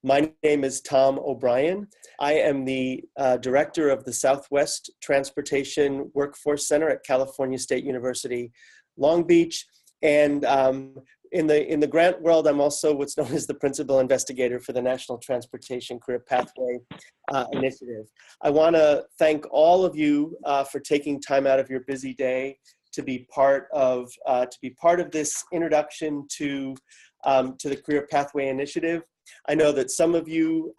My name is Tom O'Brien. I am the director of the Southwest Transportation Workforce Center at California State University, Long Beach. And in the grant world, I'm also what's known as the principal investigator for the National Transportation Career Pathway Initiative. I want to thank all of you for taking time out of your busy day to be part of this introduction to the Career Pathway Initiative. I know that some of you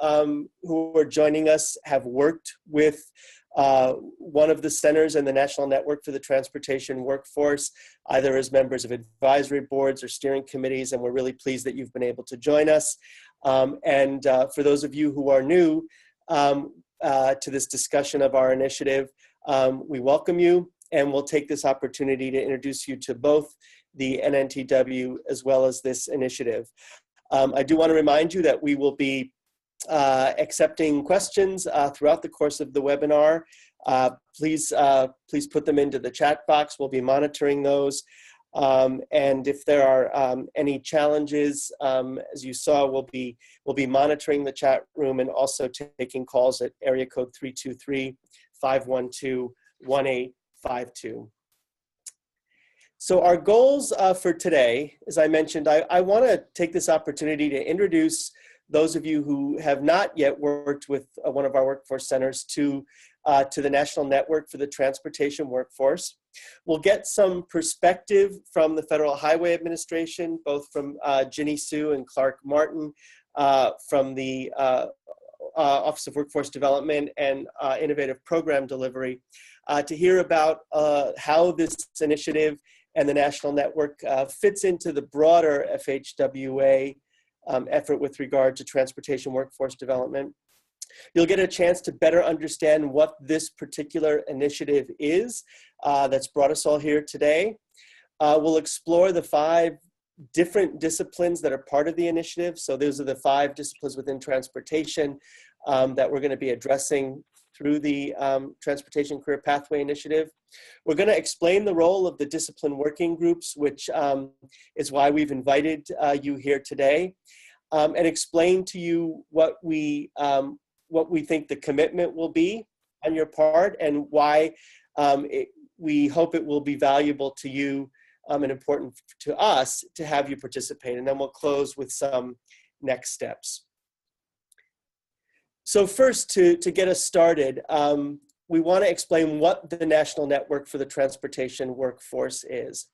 who are joining us have worked with one of the centers in the National Network for the Transportation Workforce, either as members of advisory boards or steering committees, and we're really pleased that you've been able to join us. For those of you who are new to this discussion of our initiative, we welcome you, and we'll take this opportunity to introduce you to both the NNTW as well as this initiative. I do want to remind you that we will be accepting questions throughout the course of the webinar. Please put them into the chat box. We'll be monitoring those. And if there are any challenges, as you saw, we'll be monitoring the chat room and also taking calls at area code 323-512-1852. So our goals for today, as I mentioned, I want to take this opportunity to introduce those of you who have not yet worked with one of our workforce centers to the National Network for the Transportation Workforce. We'll get some perspective from the Federal Highway Administration, both from Ginny Sue and Clark Martin from the Office of Workforce Development and Innovative Program Delivery, to hear about how this initiative and the National Network fits into the broader FHWA effort with regard to transportation workforce development. You'll get a chance to better understand what this particular initiative is that's brought us all here today. We'll explore the 5 different disciplines that are part of the initiative. So those are the 5 disciplines within transportation that we're going to be addressing through the Transportation Career Pathway Initiative. We're going to explain the role of the discipline working groups, which is why we've invited you here today, and explain to you what we think the commitment will be on your part and why we hope it will be valuable to you and important to us to have you participate. And then we'll close with some next steps. So first, to get us started, we want to explain what the National Network for the Transportation Workforce is.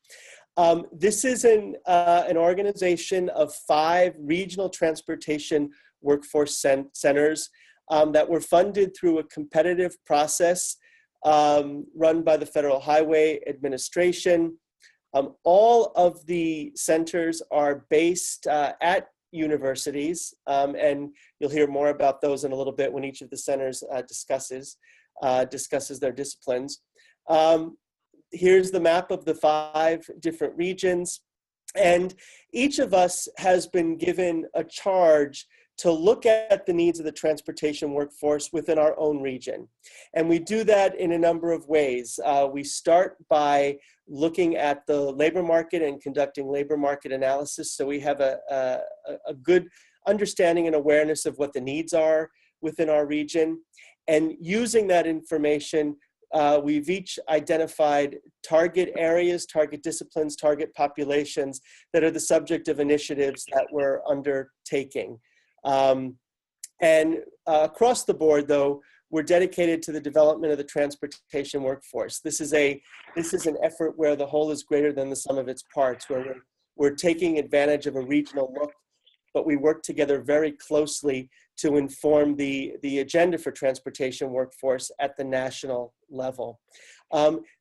This is an organization of 5 regional transportation workforce centers that were funded through a competitive process run by the Federal Highway Administration. All of the centers are based at universities, and you'll hear more about those in a little bit when each of the centers discusses their disciplines. Here's the map of the 5 different regions, and each of us has been given a charge to look at the needs of the transportation workforce within our own region. And we do that in a number of ways. We start by looking at the labor market and conducting labor market analysis, so we have a good understanding and awareness of what the needs are within our region. And using that information, we've each identified target areas, target disciplines, target populations that are the subject of initiatives that we're undertaking. Across the board, though, we're dedicated to the development of the transportation workforce. This is an effort where the whole is greater than the sum of its parts, where we're taking advantage of a regional look, but we work together very closely to inform the agenda for transportation workforce at the national level.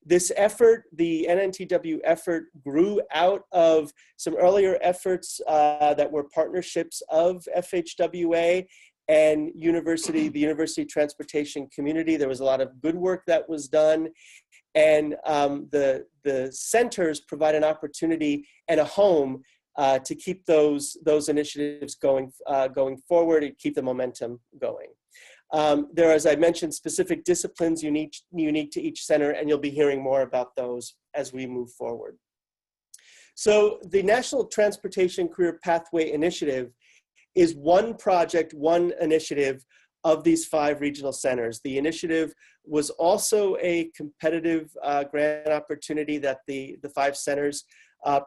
This effort, the NNTW effort, grew out of some earlier efforts that were partnerships of FHWA and the university transportation community. There was a lot of good work that was done, and the centers provide an opportunity and a home to keep those initiatives going forward and keep the momentum going. There are, as I mentioned, specific disciplines unique to each center, and you'll be hearing more about those as we move forward. So the National Transportation Career Pathway Initiative is one project, one initiative of these 5 regional centers. The initiative was also a competitive grant opportunity that the 5 centers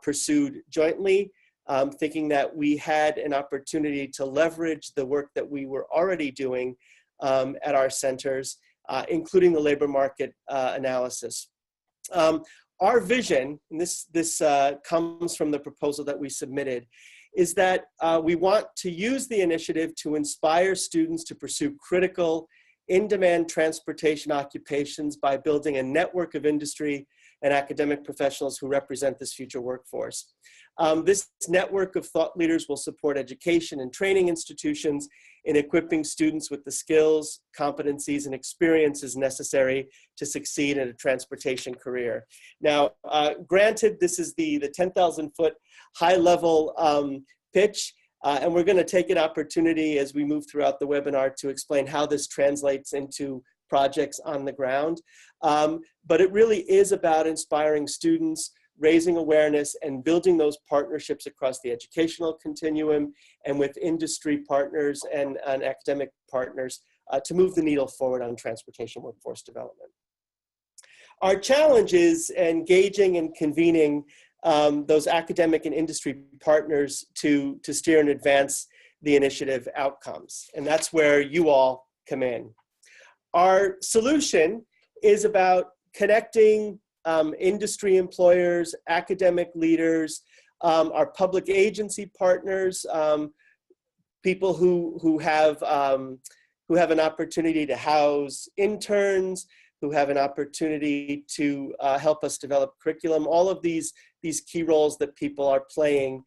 pursued jointly, thinking that we had an opportunity to leverage the work that we were already doing at our centers, including the labor market analysis. Our vision, and this comes from the proposal that we submitted, is that we want to use the initiative to inspire students to pursue critical, in-demand transportation occupations by building a network of industry and academic professionals who represent this future workforce. This network of thought leaders will support education and training institutions in equipping students with the skills, competencies, and experiences necessary to succeed in a transportation career. Now, granted, this is the 10,000-foot high-level pitch, and we're going to take an opportunity as we move throughout the webinar to explain how this translates into projects on the ground. But it really is about inspiring students, raising awareness, and building those partnerships across the educational continuum and with industry partners and academic partners to move the needle forward on transportation workforce development. Our challenge is engaging and convening those academic and industry partners to steer and advance the initiative outcomes. And that's where you all come in. Our solution is about connecting industry employers, academic leaders, our public agency partners, people who have an opportunity to house interns, who have an opportunity to help us develop curriculum, all of these key roles that people are playing,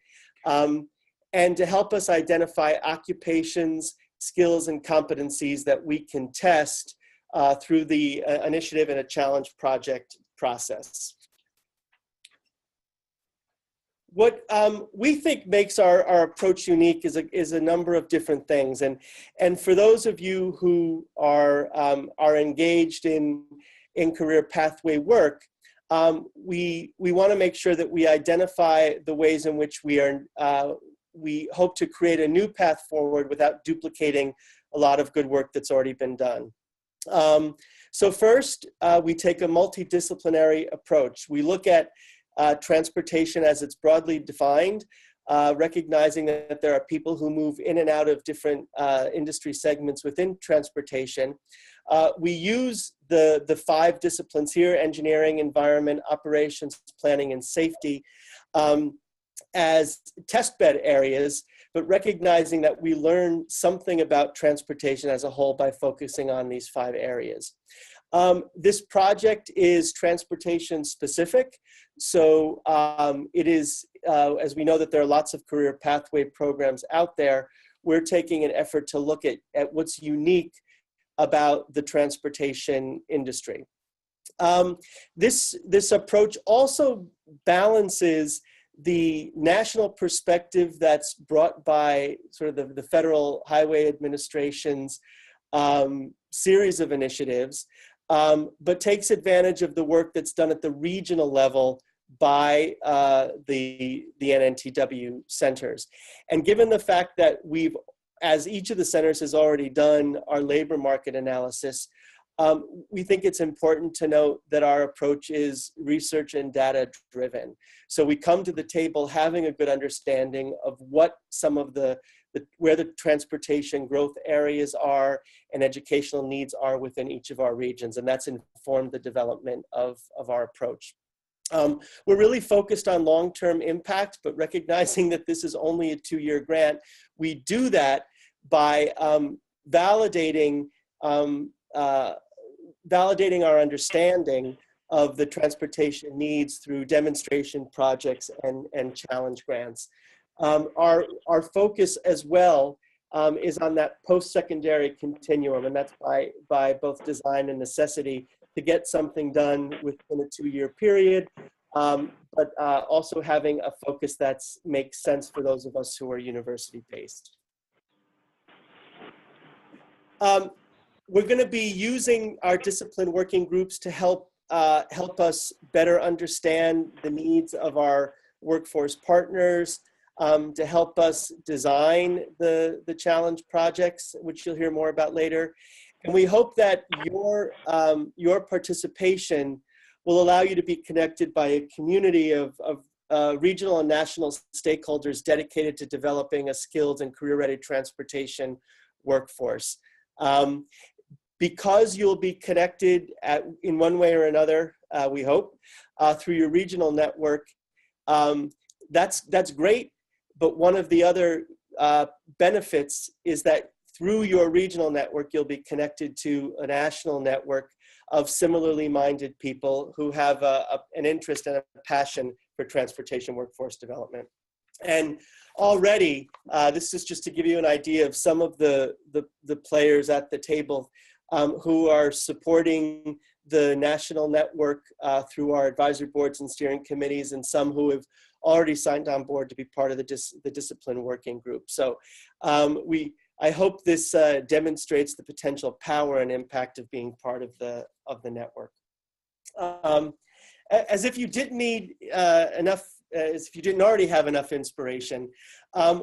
and to help us identify occupations, skills, and competencies that we can test through the initiative and a challenge project process. What we think makes our approach unique is a number of different things. And for those of you who are engaged in career pathway work, we want to make sure that we identify the ways in which we hope to create a new path forward without duplicating a lot of good work that's already been done. So first, we take a multidisciplinary approach. We look at transportation as it's broadly defined, recognizing that there are people who move in and out of different industry segments within transportation. We use the 5 disciplines here: engineering, environment, operations, planning, and safety, as testbed areas, but recognizing that we learn something about transportation as a whole by focusing on these 5 areas. This project is transportation specific. So it is, as we know that there are lots of career pathway programs out there, we're taking an effort to look at what's unique about the transportation industry. This approach also balances the national perspective that's brought by sort of the Federal Highway Administration's series of initiatives, but takes advantage of the work that's done at the regional level by the NNTW centers. And given the fact that as each of the centers has already done our labor market analysis, we think it's important to note that our approach is research and data driven. So we come to the table having a good understanding of what some of where the transportation growth areas are and educational needs are within each of our regions, and that's informed the development of our approach. We're really focused on long-term impact, but recognizing that this is only a 2-year grant, we do that by validating our understanding of the transportation needs through demonstration projects and challenge grants. Our focus as well is on that post-secondary continuum, and that's by both design and necessity to get something done within a 2-year period, but also having a focus that makes sense for those of us who are university-based. We're going to be using our discipline working groups to help us better understand the needs of our workforce partners, to help us design the challenge projects, which you'll hear more about later. And we hope that your participation will allow you to be connected by a community of regional and national stakeholders dedicated to developing a skilled and career-ready transportation workforce. Because you'll be connected in one way or another, we hope, through your regional network, that's great. But one of the other benefits is that through your regional network, you'll be connected to a national network of similarly minded people who have an interest and a passion for transportation workforce development. And already, this is just to give you an idea of some of the players at the table who are supporting the national network through our advisory boards and steering committees, and some who have already signed on board to be part of the discipline working group. So I hope this demonstrates the potential power and impact of being part of the network. As if you didn't need as if you didn't already have enough inspiration,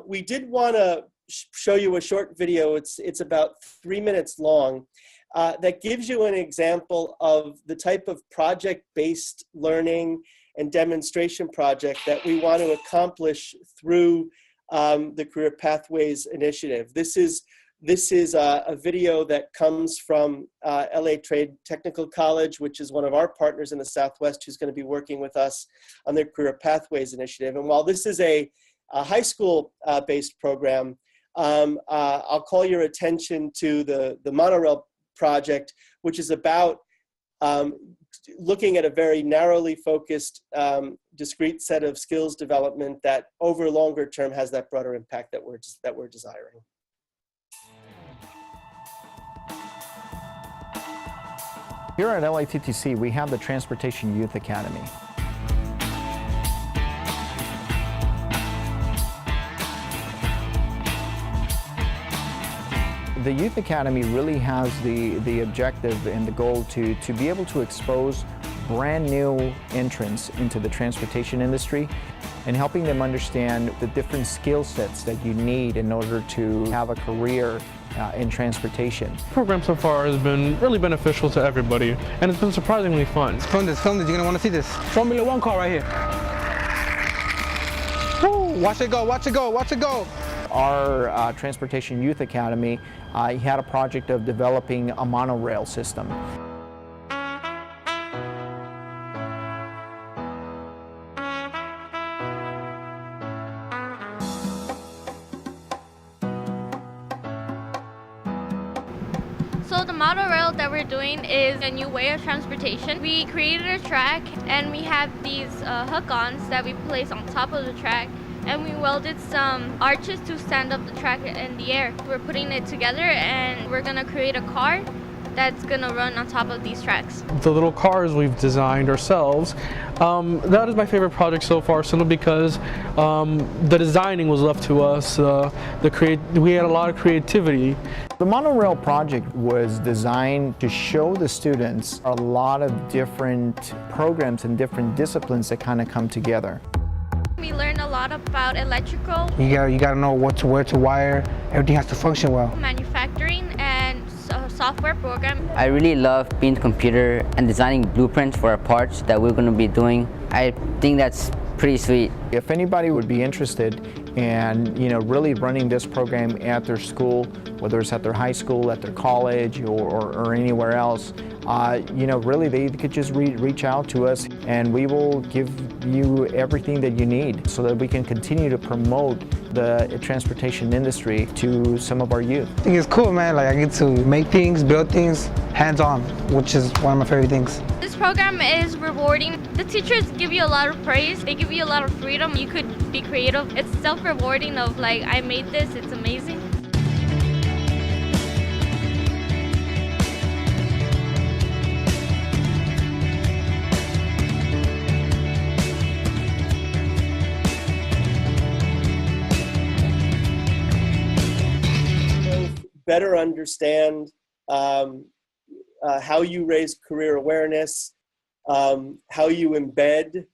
we did want to show you a short video. It's about 3 minutes long. That gives you an example of the type of project-based learning and demonstration project that we want to accomplish through the Career Pathways Initiative. This is a video that comes from LA Trade Technical College, which is one of our partners in the Southwest, who's going to be working with us on their Career Pathways Initiative. And while this is a high school-based program, I'll call your attention to the monorail project, which is about looking at a very narrowly focused, discrete set of skills development that over longer term has that broader impact that we're desiring. Here at LATTC, we have the Transportation Youth Academy. The Youth Academy really has the objective and the goal to be able to expose brand new entrants into the transportation industry and helping them understand the different skill sets that you need in order to have a career in transportation. The program so far has been really beneficial to everybody, and it's been surprisingly fun. Film this, you're gonna wanna see this. Formula One car right here. Woo, watch it go, watch it go, watch it go. Our Transportation Youth Academy had a project of developing a monorail system. So the monorail that we're doing is a new way of transportation. We created a track and we have these hook-ons that we place on top of the track, and we welded some arches to stand up the track in the air. We're putting it together and we're gonna create a car that's gonna run on top of these tracks. The little cars we've designed ourselves, that is my favorite project so far, simply because the designing was left to us. We had a lot of creativity. The monorail project was designed to show the students a lot of different programs and different disciplines that kind of come together. We learned a lot about electrical. You gotta know where to wire. Everything has to function well. Manufacturing and software program. I really love being a computer and designing blueprints for our parts that we're going to be doing. I think that's pretty sweet. If anybody would be interested in, really running this program at their school, whether it's at their high school, at their college, or anywhere else, really they could just reach out to us and we will give you everything that you need so that we can continue to promote the transportation industry to some of our youth. I think it's cool, man. Like, I get to make things, build things, hands-on, which is one of my favorite things. This program is rewarding. The teachers give you a lot of praise. They give you a lot of freedom. You could be creative. It's self-rewarding of like, I made this, it's amazing. Better understand how you raise career awareness, how you embed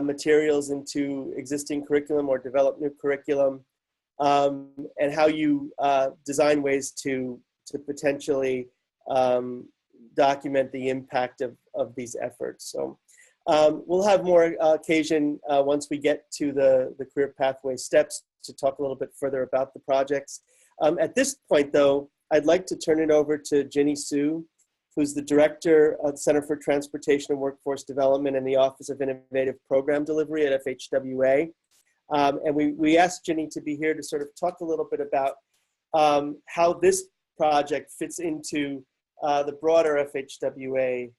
materials into existing curriculum or develop new curriculum, and how you design ways to potentially document the impact of these efforts. So we'll have more occasion once we get to the career pathway steps to talk a little bit further about the projects. At this point, though, I'd like to turn it over to Ginny Sue, who's the Director of the Center for Transportation and Workforce Development in the Office of Innovative Program Delivery at FHWA. And we asked Ginny to be here to sort of talk a little bit about how this project fits into the broader FHWA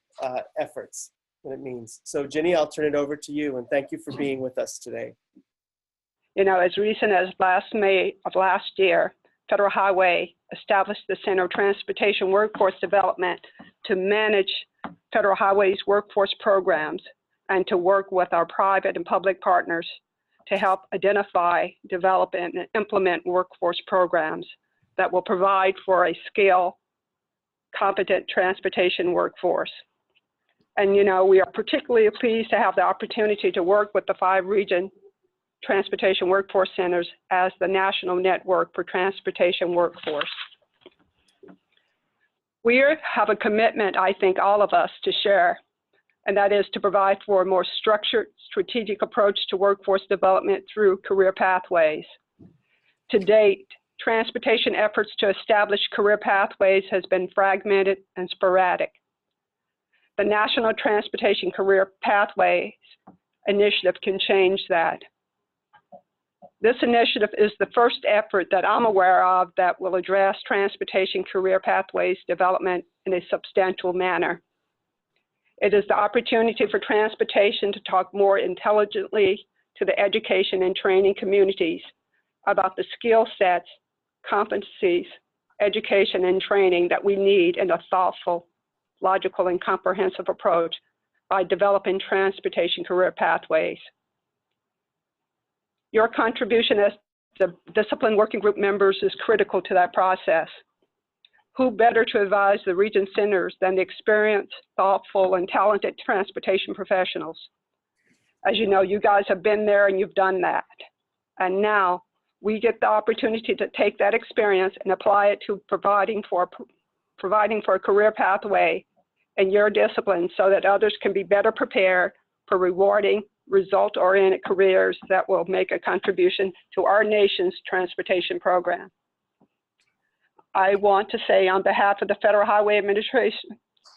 efforts, what it means. So Ginny, I'll turn it over to you, and thank you for being with us today. You know, as recent as last May of last year, Federal Highway established the Center of Transportation Workforce Development to manage Federal Highway's workforce programs and to work with our private and public partners to help identify, develop, and implement workforce programs that will provide for a skilled, competent transportation workforce. And you know, we are particularly pleased to have the opportunity to work with the 5 region transportation workforce centers as the national network for transportation workforce. We have a commitment, I think, all of us to share, and that is to provide for a more structured, strategic approach to workforce development through career pathways. To date, transportation efforts to establish career pathways has been fragmented and sporadic. The National Transportation Career Pathways Initiative can change that. This initiative is the first effort that I'm aware of that will address transportation career pathways development in a substantial manner. It is the opportunity for transportation to talk more intelligently to the education and training communities about the skill sets, competencies, education, and training that we need in a thoughtful, logical, and comprehensive approach by developing transportation career pathways. Your contribution as the discipline working group members is critical to that process. Who better to advise the region centers than the experienced, thoughtful, and talented transportation professionals? As you know, you guys have been there and you've done that. And now we get the opportunity to take that experience and apply it to providing for a career pathway in your discipline so that others can be better prepared for rewarding, result-oriented careers that will make a contribution to our nation's transportation program. I want to say on behalf of the Federal Highway Administration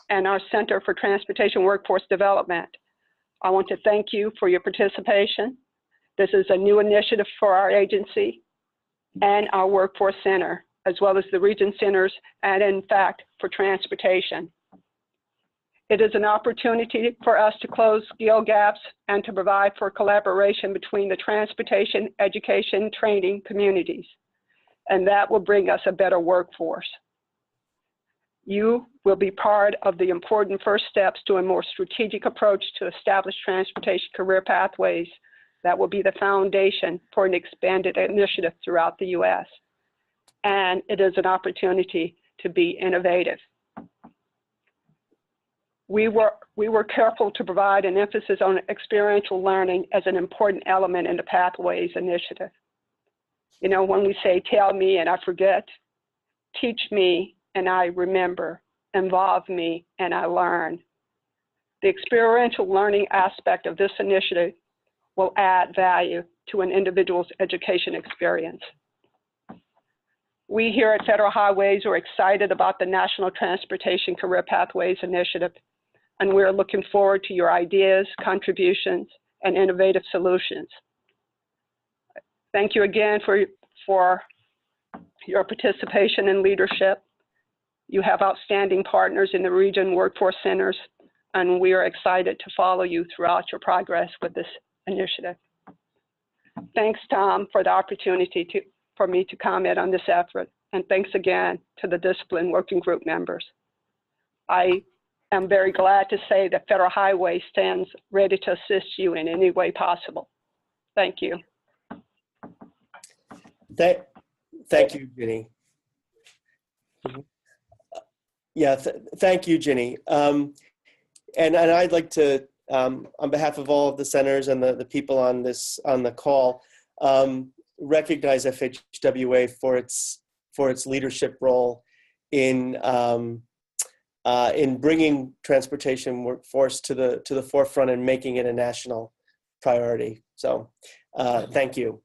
and our Center for Transportation Workforce Development, I want to thank you for your participation. This is a new initiative for our agency and our workforce center, as well as the region centers and in fact for transportation. It is an opportunity for us to close skill gaps and to provide for collaboration between the transportation, education, training communities. And that will bring us a better workforce. You will be part of the important first steps to a more strategic approach to establish transportation career pathways that will be the foundation for an expanded initiative throughout the U.S. And it is an opportunity to be innovative. We were careful to provide an emphasis on experiential learning as an important element in the Pathways Initiative. You know, when we say, tell me and I forget, teach me and I remember, involve me and I learn. The experiential learning aspect of this initiative will add value to an individual's education experience. We here at Federal Highways are excited about the National Transportation Career Pathways Initiative, and we're looking forward to your ideas, contributions, and innovative solutions. Thank you again for your participation and leadership. You have outstanding partners in the region workforce centers, and we are excited to follow you throughout your progress with this initiative. Thanks, Tom, for the opportunity for me to comment on this effort, and thanks again to the Discipline Working Group members. I am very glad to say that Federal Highway stands ready to assist you in any way possible. Thank you. Thank you, Ginny. Yeah, thank you, Ginny. And I'd like to on behalf of all of the centers and the people on the call, recognize FHWA for its leadership role in bringing transportation workforce to the forefront and making it a national priority. So, thank you.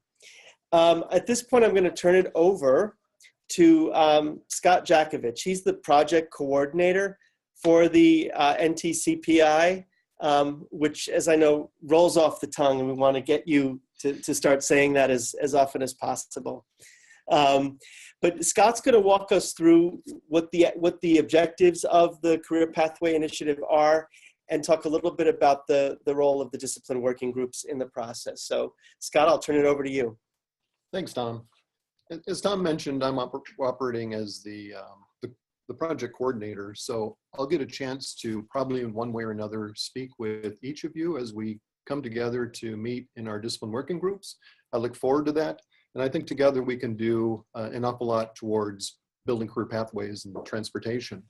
At this point, I'm going to turn it over to Scott Jakovich. He's the project coordinator for the NTCPI, which, as I know, rolls off the tongue, and we want to get you to start saying that as often as possible. But Scott's going to walk us through what the objectives of the Career Pathway Initiative are, and talk a little bit about the role of the discipline working groups in the process. So, Scott, I'll turn it over to you. Thanks, Tom. As Tom mentioned, I'm operating as the project coordinator, so I'll get a chance to probably in one way or another speak with each of you as we come together to meet in our discipline working groups. I look forward to that, and I think together we can do an awful lot towards building career pathways in transportation.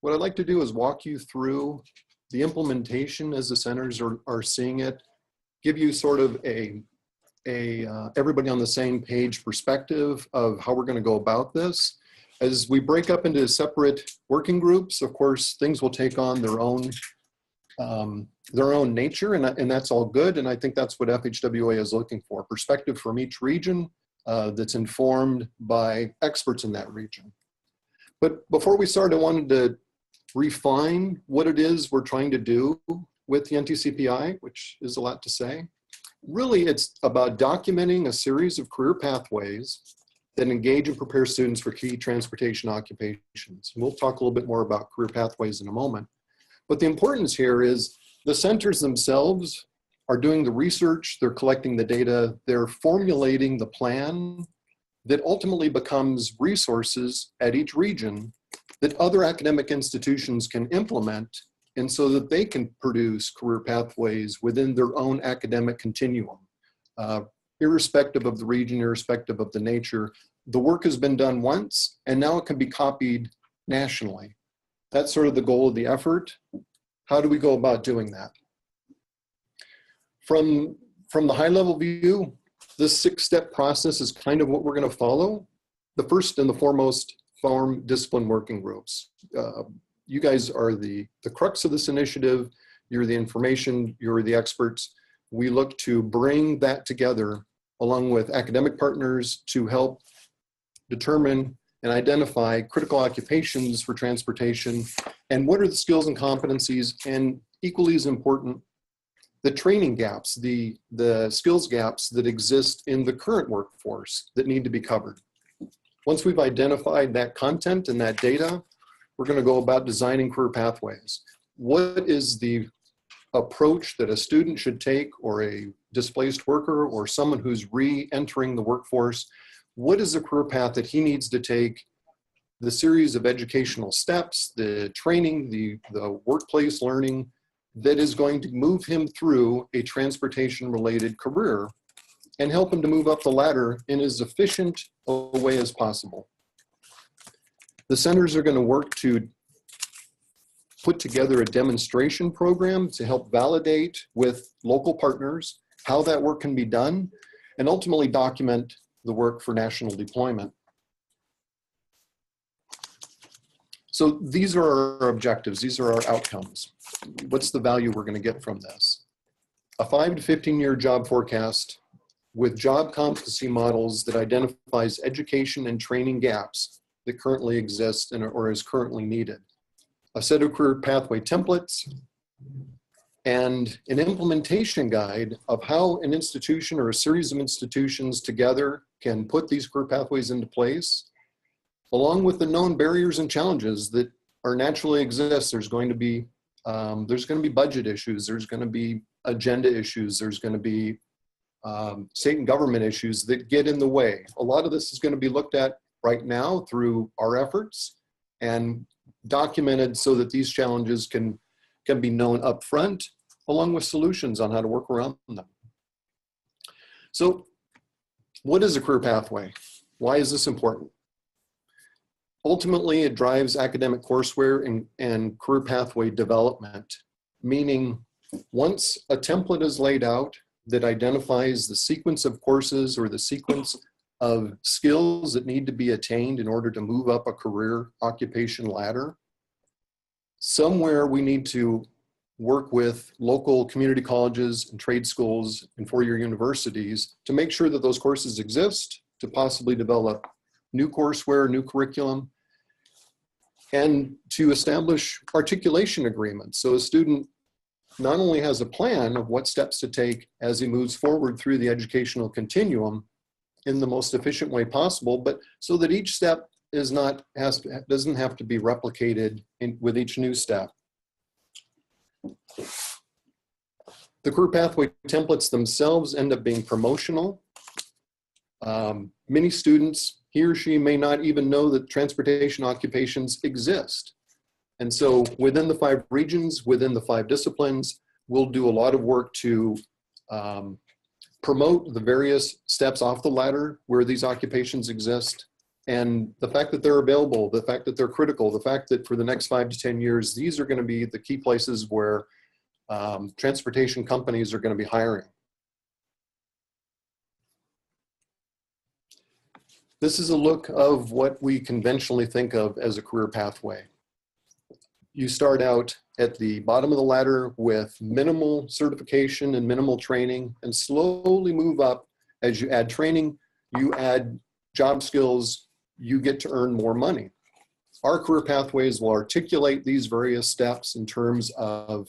What I'd like to do is walk you through the implementation as the centers are seeing it, give you sort of a everybody on the same page perspective of how we're going to go about this. As we break up into separate working groups, of course, things will take on their own nature, and that's all good. And I think that's what FHWA is looking for, perspective from each region that's informed by experts in that region. But before we start, I wanted to refine what it is we're trying to do with the NTCPI, which is a lot to say. Really, it's about documenting a series of career pathways that engage and prepare students for key transportation occupations. And we'll talk a little bit more about career pathways in a moment. But the importance here is the centers themselves are doing the research, they're collecting the data, they're formulating the plan that ultimately becomes resources at each region that other academic institutions can implement, and so that they can produce career pathways within their own academic continuum. Irrespective of the region, irrespective of the nature, the work has been done once, and now it can be copied nationally. That's sort of the goal of the effort. How do we go about doing that? From the high level view, this 6-step process is kind of what we're going to follow. The first and the foremost, form discipline working groups. You guys are the crux of this initiative. You're the information, you're the experts. We look to bring that together along with academic partners to help determine and identify critical occupations for transportation, and what are the skills and competencies, and equally as important, the training gaps, the skills gaps that exist in the current workforce that need to be covered. Once we've identified that content and that data, we're going to go about designing career pathways. What is the approach that a student should take, or a displaced worker, or someone who's re-entering the workforce? What is the career path that he needs to take, the series of educational steps, the training, the workplace learning that is going to move him through a transportation-related career and help him to move up the ladder in as efficient a way as possible. The centers are going to work to put together a demonstration program to help validate with local partners how that work can be done, and ultimately document the work for national deployment. So these are our objectives, these are our outcomes. What's the value we're going to get from this? A 5 to 15-year job forecast with job competency models that identifies education and training gaps that currently exist or is currently needed. A set of career pathway templates, and an implementation guide of how an institution or a series of institutions together can put these career pathways into place, along with the known barriers and challenges that are naturally exist. There's going to be budget issues, there's going to be agenda issues, there's going to be state and government issues that get in the way. A lot of this is going to be looked at right now through our efforts and documented so that these challenges can be known up front, along with solutions on how to work around them. So what is a career pathway? Why is this important? Ultimately, it drives academic courseware and career pathway development meaning once a template is laid out that identifies the sequence of courses or the sequence of skills that need to be attained in order to move up a career occupation ladder, somewhere we need to work with local community colleges and trade schools and four-year universities to make sure that those courses exist, to possibly develop new courseware, new curriculum, and to establish articulation agreements. So a student not only has a plan of what steps to take as he moves forward through the educational continuum in the most efficient way possible, but so that each step doesn't have to be replicated with each new step. The career pathway templates themselves end up being promotional. Many students, he or she may not even know that transportation occupations exist. And so within the 5 regions, within the 5 disciplines, we'll do a lot of work to promote the various steps off the ladder where these occupations exist. And the fact that they're available, the fact that they're critical, the fact that for the next 5 to 10 years, these are going to be the key places where transportation companies are going to be hiring. This is a look of what we conventionally think of as a career pathway. You start out at the bottom of the ladder with minimal certification and minimal training, and slowly move up. As you add training, you add job skills, you get to earn more money. Our career pathways will articulate these various steps in terms of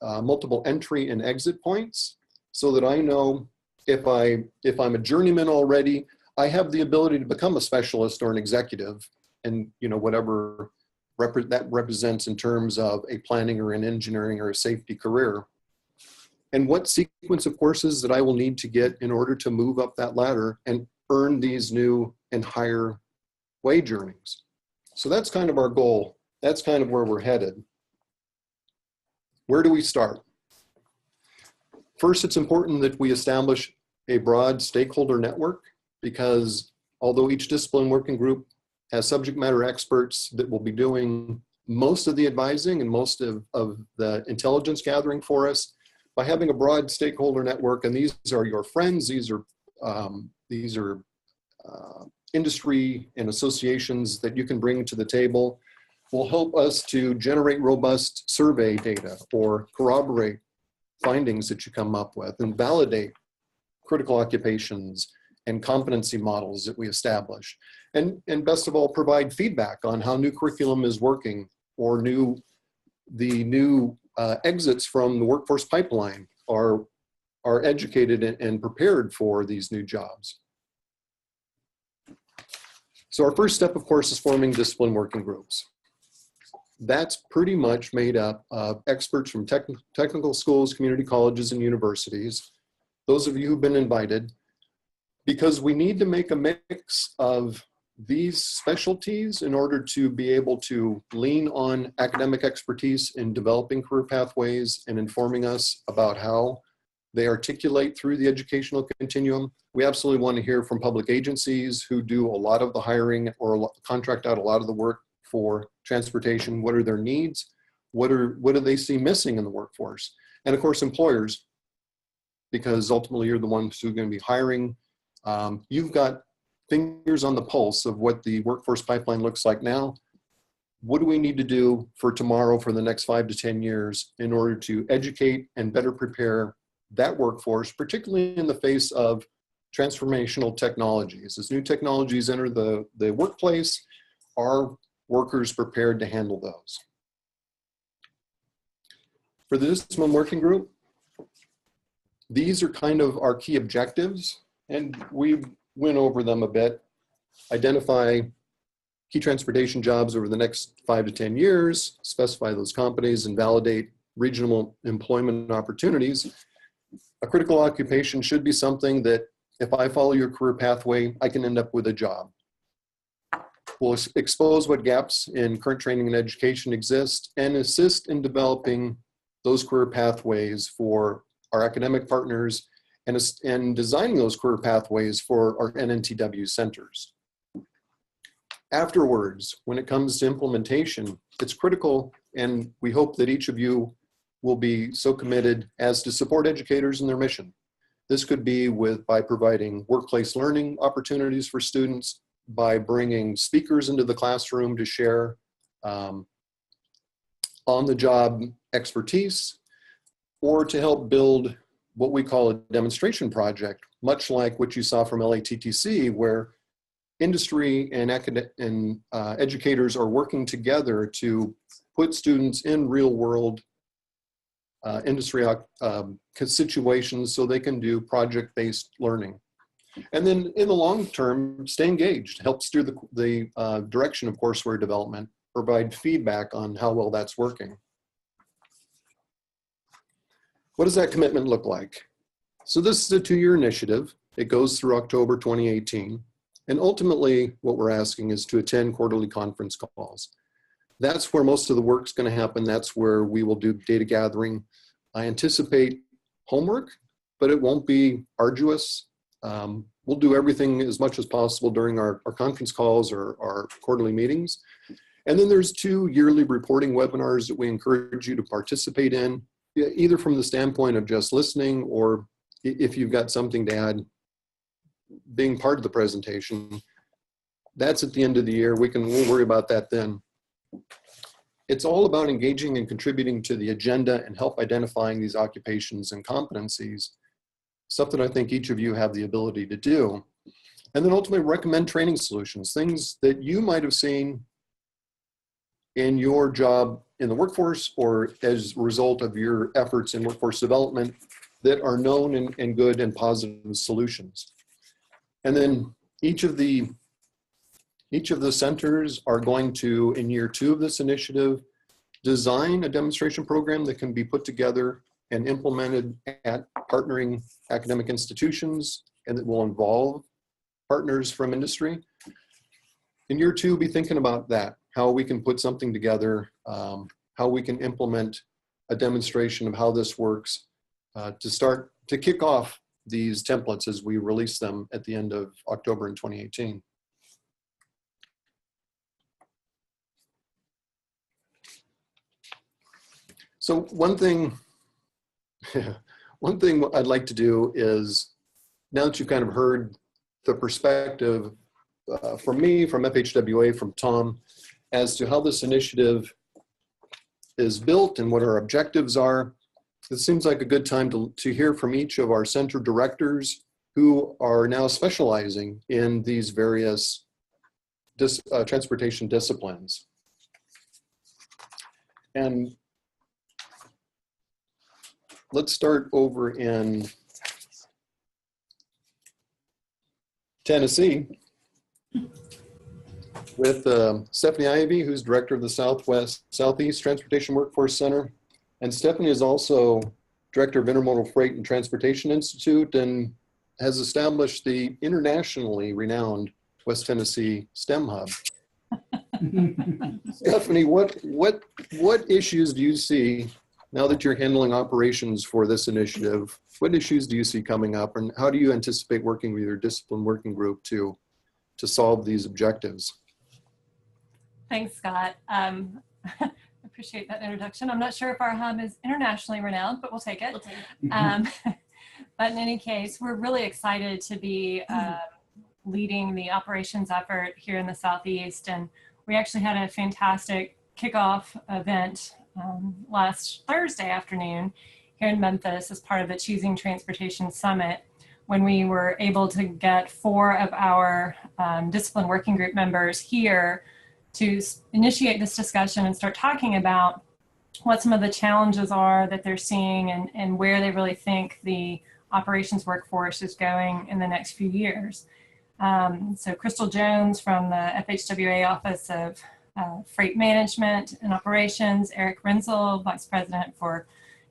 multiple entry and exit points, so that I know if I'm a journeyman already, I have the ability to become a specialist or an executive, and whatever that represents in terms of a planning or an engineering or a safety career. And what sequence of courses that I will need to get in order to move up that ladder and earn these new and higher wage earnings. So that's kind of our goal. That's kind of where we're headed. Where do we start? First, it's important that we establish a broad stakeholder network, because although each discipline working group has subject matter experts that will be doing most of the advising and most of the intelligence gathering for us, by having a broad stakeholder network, and these are your friends, these are industry and associations that you can bring to the table, will help us to generate robust survey data or corroborate findings that you come up with, and validate critical occupations and competency models that we establish. And best of all, provide feedback on how new curriculum is working, or the new exits from the workforce pipeline are educated and prepared for these new jobs. So our first step, of course, is forming discipline working groups. That's pretty much made up of experts from technical schools, community colleges, and universities. Those of you who've been invited, because we need to make a mix of these specialties in order to be able to lean on academic expertise in developing career pathways and informing us about how they articulate through the educational continuum. We absolutely want to hear from public agencies who do a lot of the hiring or contract out a lot of the work for transportation. What are their needs? What do they see missing in the workforce? And of course, employers, because ultimately you're the ones who are going to be hiring. You've got fingers on the pulse of what the workforce pipeline looks like now. What do we need to do for tomorrow, for the next 5 to 10 years, in order to educate and better prepare that workforce, particularly in the face of transformational technologies? As new technologies enter the workplace, are workers prepared to handle those? For the discipline working group, these are kind of our key objectives, and we went over them a bit. Identify key transportation jobs over the next 5 to 10 years, specify those companies, and validate regional employment opportunities. A critical occupation should be something that if I follow your career pathway, I can end up with a job. We'll expose what gaps in current training and education exist, and assist in developing those career pathways for our academic partners, and designing those career pathways for our NNTW centers. Afterwards, when it comes to implementation, it's critical, and we hope that each of you will be so committed as to support educators in their mission. This could be by providing workplace learning opportunities for students, by bringing speakers into the classroom to share on-the-job expertise, or to help build what we call a demonstration project, much like what you saw from LATTC, where industry and educators are working together to put students in real-world industry situations so they can do project-based learning. And then in the long term, stay engaged, help steer the direction of courseware development, provide feedback on how well that's working. What does that commitment look like? So this is a 2-year initiative. It goes through October 2018. And ultimately, what we're asking is to attend quarterly conference calls. That's where most of the work's going to happen. That's where we will do data gathering. I anticipate homework, but it won't be arduous. We'll do everything as much as possible during our conference calls or our quarterly meetings. And then there's 2 yearly reporting webinars that we encourage you to participate in, either from the standpoint of just listening, or if you've got something to add, being part of the presentation. That's at the end of the year. We'll worry about that then. It's all about engaging and contributing to the agenda and help identifying these occupations and competencies, something I think each of you have the ability to do. And then ultimately recommend training solutions, things that you might have seen in your job in the workforce or as a result of your efforts in workforce development that are known and good and positive solutions. And then each of the centers are going to, in year 2 of this initiative, design a demonstration program that can be put together and implemented at partnering academic institutions, and that will involve partners from industry. In year 2, be thinking about that, how we can put something together, how we can implement a demonstration of how this works to kick off these templates as we release them at the end of October in 2018. So one thing I'd like to do is, now that you've kind of heard the perspective from me, from FHWA, from Tom, as to how this initiative is built and what our objectives are, it seems like a good time to hear from each of our center directors who are now specializing in these various transportation disciplines. And let's start over in Tennessee with Stephanie Ivy, who's director of the Southeast Transportation Workforce Center. And Stephanie is also director of Intermodal Freight and Transportation Institute and has established the internationally renowned West Tennessee STEM Hub. Stephanie, what issues do you see now that you're handling operations for this initiative? What issues do you see coming up, and how do you anticipate working with your discipline working group to solve these objectives? Thanks, Scott. Appreciate that introduction. I'm not sure if our hub is internationally renowned, but we'll take it. But in any case, we're really excited to be leading the operations effort here in the Southeast. And we actually had a fantastic kickoff event last Thursday afternoon here in Memphis as part of the Choosing Transportation Summit, when we were able to get 4 of our discipline working group members here to initiate this discussion and start talking about what some of the challenges are that they're seeing and where they really think the operations workforce is going in the next few years. So Crystal Jones from the FHWA Office of Freight Management and Operations, Eric Renzel, Vice President for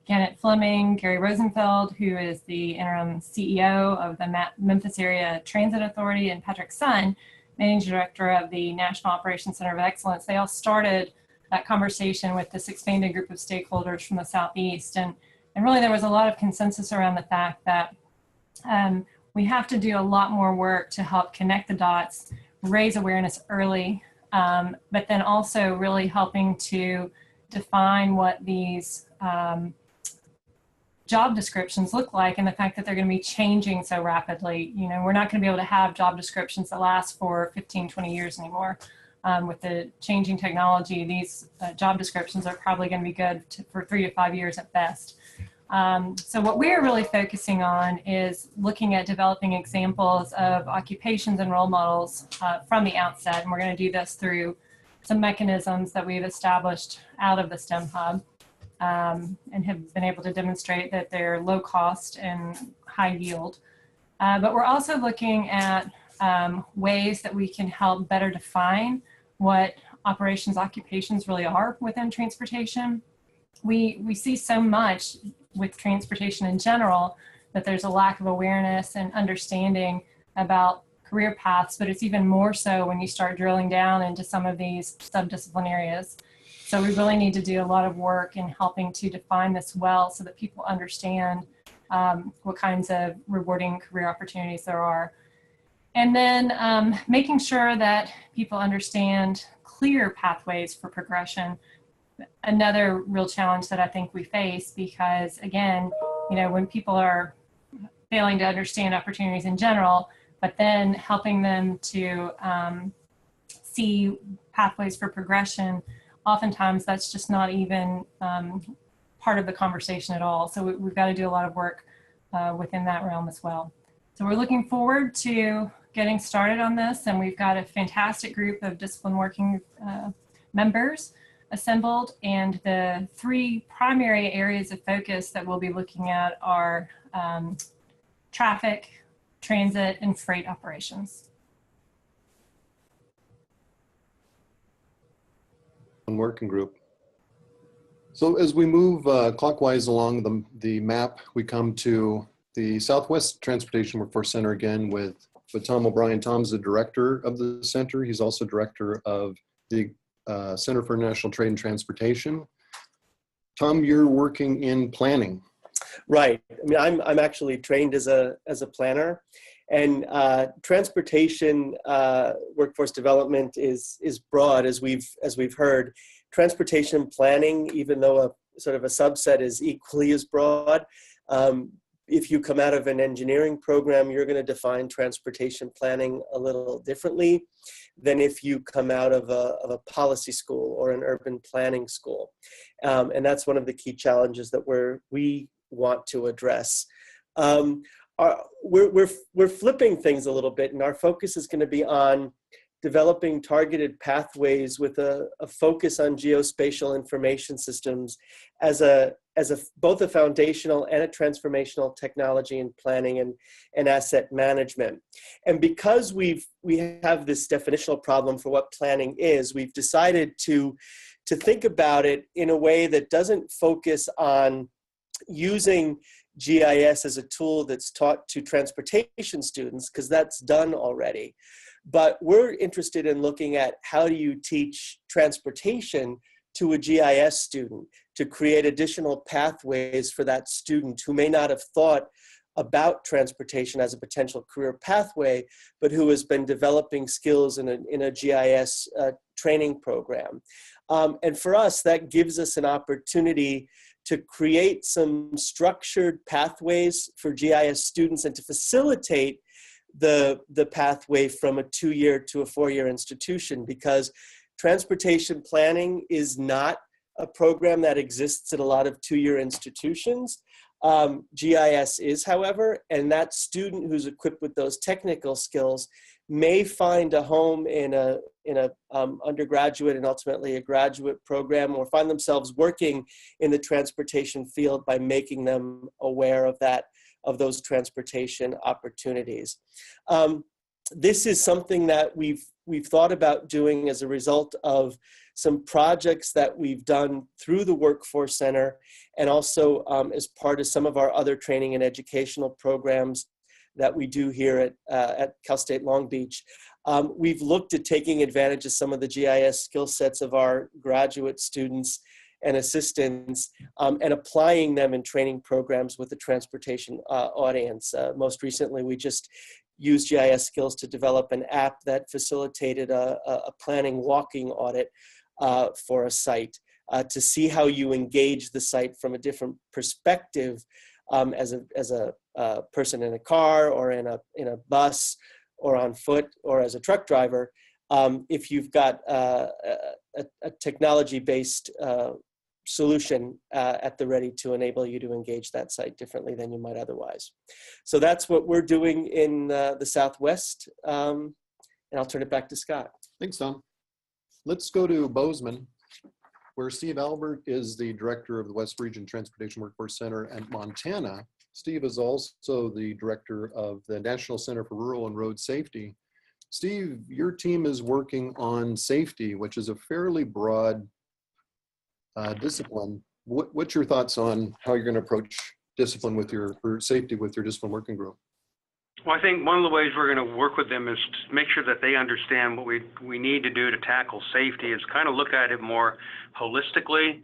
Gannett Fleming, Gary Rosenfeld, who is the interim CEO of the Memphis Area Transit Authority, and Patrick Sun, Managing Director of the National Operations Center of Excellence. They all started that conversation with this expanded group of stakeholders from the Southeast. And really there was a lot of consensus around the fact that we have to do a lot more work to help connect the dots, raise awareness early, but then also really helping to define what these job descriptions look like, and the fact that they're going to be changing so rapidly. You know, we're not going to be able to have job descriptions that last for 15, 20 years anymore. With the changing technology, these job descriptions are probably going to be good for 3 to 5 years at best. So what we're really focusing on is looking at developing examples of occupations and role models from the outset. And we're going to do this through some mechanisms that we've established out of the STEM Hub, and have been able to demonstrate that they're low cost and high yield. But we're also looking at ways that we can help better define what occupations really are within transportation. We see so much with transportation in general that there's a lack of awareness and understanding about career paths, but it's even more so when you start drilling down into some of these subdiscipline areas. So we really need to do a lot of work in helping to define this well so that people understand what kinds of rewarding career opportunities there are. And then making sure that people understand clear pathways for progression. Another real challenge that I think we face, because again, you know, when people are failing to understand opportunities in general, but then helping them to see pathways for progression, oftentimes that's just not even part of the conversation at all. So we've got to do a lot of work within that realm as well. So we're looking forward to getting started on this, and we've got a fantastic group of discipline working members assembled, and the 3 primary areas of focus that we'll be looking at are traffic, transit, and freight operations. Working group. So as we move clockwise along the map, we come to the Southwest Transportation Workforce Center again with Tom O'Brien. Tom's the director of the center. He's also director of the Center for International Trade and Transportation. Tom, you're working in planning. Right. I mean, I'm actually trained as a planner, and transportation workforce development is broad, as we've heard. Transportation planning, even though a sort of a subset, is equally as broad. If you come out of an engineering program, you're going to define transportation planning a little differently than if you come out of a policy school or an urban planning school. And that's one of the key challenges that we want to address. We're flipping things a little bit, and our focus is going to be on developing targeted pathways with a focus on geospatial information systems as both a foundational and a transformational technology in planning and asset management. And because we have this definitional problem for what planning is, we've decided to think about it in a way that doesn't focus on using GIS as a tool that's taught to transportation students, because that's done already. But we're interested in looking at how do you teach transportation to a GIS student to create additional pathways for that student who may not have thought about transportation as a potential career pathway, but who has been developing skills in a GIS training program. And for us, that gives us an opportunity to create some structured pathways for GIS students and to facilitate the pathway from a 2-year to a 4-year institution, because transportation planning is not a program that exists at a lot of 2-year institutions. GIS is, however, and that student who's equipped with those technical skills may find a home in a undergraduate and ultimately a graduate program, or find themselves working in the transportation field by making them aware of those transportation opportunities. This is something that we've thought about doing as a result of some projects that we've done through the Workforce Center, and also as part of some of our other training and educational programs that we do here at Cal State Long Beach. We've looked at taking advantage of some of the GIS skill sets of our graduate students and assistants and applying them in training programs with the transportation audience. Most recently, we just used GIS skills to develop an app that facilitated a planning walking audit for a site to see how you engage the site from a different perspective as a person in a car or in a bus or on foot or as a truck driver, if you've got a technology-based solution at the ready to enable you to engage that site differently than you might otherwise. So that's what we're doing in the Southwest. And I'll turn it back to Scott. Thanks, Tom. Let's go to Bozeman, where Steve Albert is the director of the West Region Transportation Workforce Center at Montana. Steve is also the director of the National Center for Rural and Road Safety. Steve, your team is working on safety, which is a fairly broad discipline. What's your thoughts on how you're going to approach discipline with or safety with your discipline working group? Well, I think one of the ways we're going to work with them is to make sure that they understand what we need to do to tackle safety, is kind of look at it more holistically,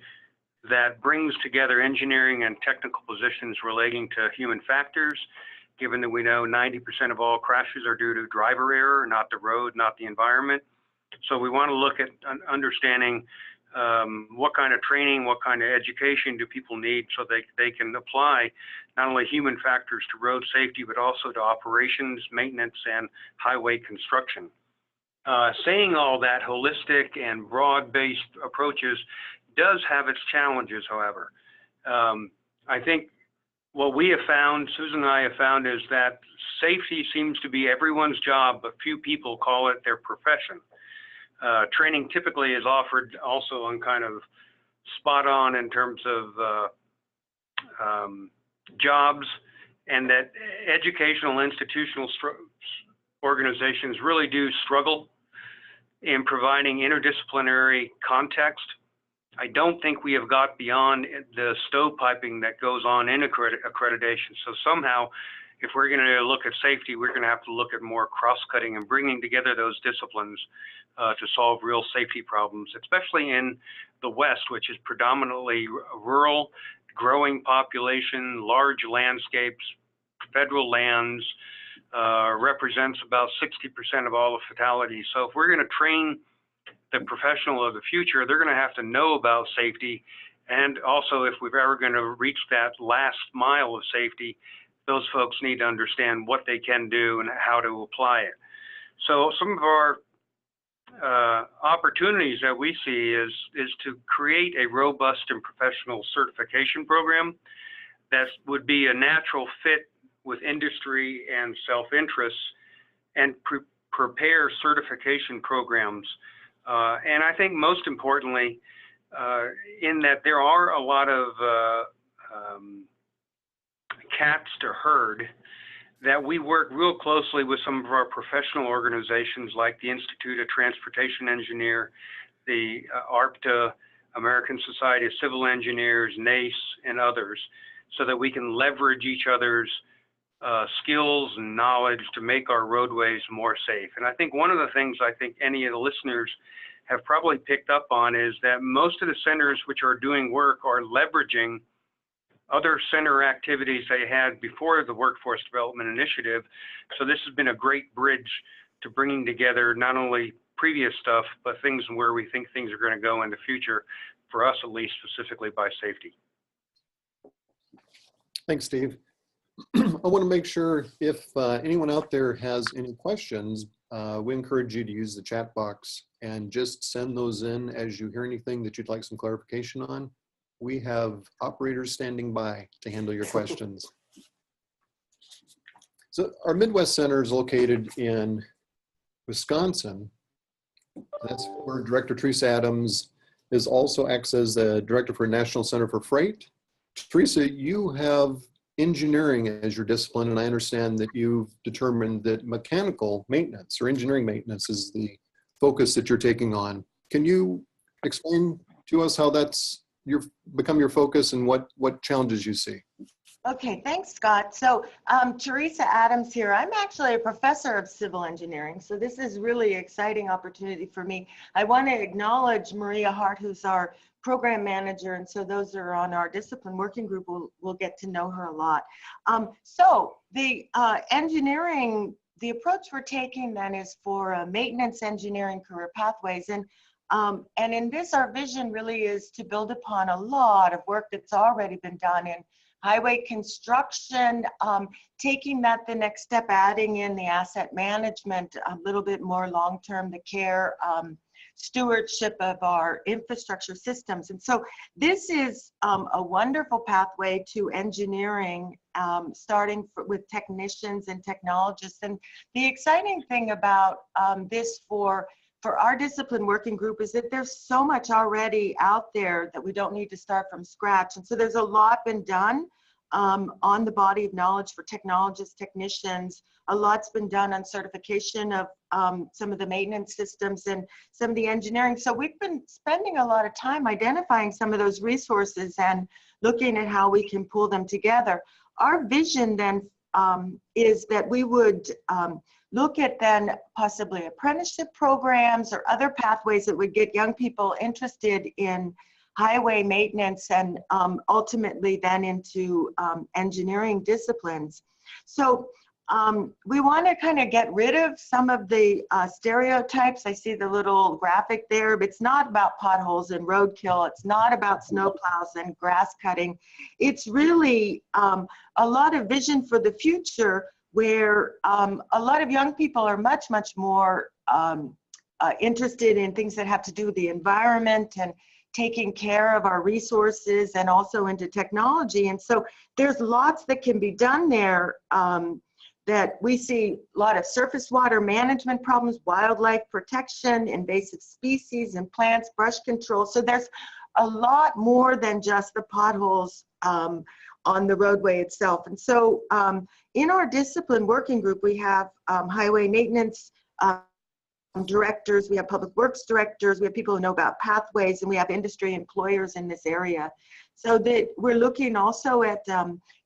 that brings together engineering and technical positions relating to human factors, given that we know 90% of all crashes are due to driver error, not the road, not the environment. So we want to look at understanding what kind of training, what kind of education do people need so they can apply not only human factors to road safety, but also to operations, maintenance, and highway construction. Saying all that, holistic and broad-based approaches does have its challenges, however. I think what we have found, Susan and I have found, is that safety seems to be everyone's job, but few people call it their profession. Training typically is offered also on kind of spot on in terms of jobs, and that educational institutional organizations really do struggle in providing interdisciplinary context. I don't think we have got beyond the stovepiping that goes on in accreditation. So somehow, if we're going to look at safety, we're going to have to look at more cross-cutting and bringing together those disciplines to solve real safety problems, especially in the West, which is predominantly rural, growing population, large landscapes, federal lands, represents about 60% of all the fatalities. So if we're going to train the professional of the future, they're going to have to know about safety. And also, if we're ever going to reach that last mile of safety, those folks need to understand what they can do and how to apply it. So some of our opportunities that we see is to create a robust and professional certification program that would be a natural fit with industry and self-interest, and prepare certification programs. And I think most importantly, in that there are a lot of cats to herd, that we work real closely with some of our professional organizations like the Institute of Transportation Engineer, the ARPTA, American Society of Civil Engineers, NACE, and others, so that we can leverage each other's skills and knowledge to make our roadways more safe. And I think one of the things I think any of the listeners have probably picked up on is that most of the centers which are doing work are leveraging other center activities they had before the Workforce Development Initiative. So this has been a great bridge to bringing together not only previous stuff, but things where we think things are going to go in the future, for us at least, specifically by safety. Thanks, Steve. I want to make sure if anyone out there has any questions, we encourage you to use the chat box and just send those in as you hear anything that you'd like some clarification on. We have operators standing by to handle your questions. So our Midwest Center is located in Wisconsin. That's where Director Teresa Adams also acts as the Director for National Center for Freight. Teresa, you have engineering as your discipline, and I understand that you've determined that mechanical maintenance or engineering maintenance is the focus that you're taking on. Can you explain to us how that's become your focus and what challenges you see? Okay, thanks, Scott. So Teresa Adams here. I'm actually a professor of civil engineering, so this is really an exciting opportunity for me. I want to acknowledge Maria Hart, who's our program manager, and so those that are on our discipline working group will get to know her a lot. So the engineering, the approach we're taking then is for maintenance engineering career pathways, and in this, our vision really is to build upon a lot of work that's already been done in highway construction, taking that the next step, adding in the asset management, a little bit more long-term, the care, stewardship of our infrastructure systems. And so this is a wonderful pathway to engineering, starting with technicians and technologists. And the exciting thing about this for our discipline working group is that there's so much already out there that we don't need to start from scratch. And so there's a lot been done on the body of knowledge for technologists, technicians. A lot's been done on certification of some of the maintenance systems and some of the engineering. So we've been spending a lot of time identifying some of those resources and looking at how we can pull them together. Our vision then is that we would look at then possibly apprenticeship programs or other pathways that would get young people interested in highway maintenance and ultimately then into engineering disciplines. So we want to kind of get rid of some of the stereotypes. I see the little graphic there, but it's not about potholes and roadkill. It's not about snowplows and grass cutting. It's really a lot of vision for the future where a lot of young people are much, much more interested in things that have to do with the environment and taking care of our resources and also into technology. And so there's lots that can be done there that we see a lot of surface water management problems, wildlife protection, invasive species and plants, brush control. So there's a lot more than just the potholes on the roadway itself. And so in our discipline working group, we have highway maintenance directors, we have public works directors, we have people who know about pathways, and we have industry employers in this area. So that we're looking also at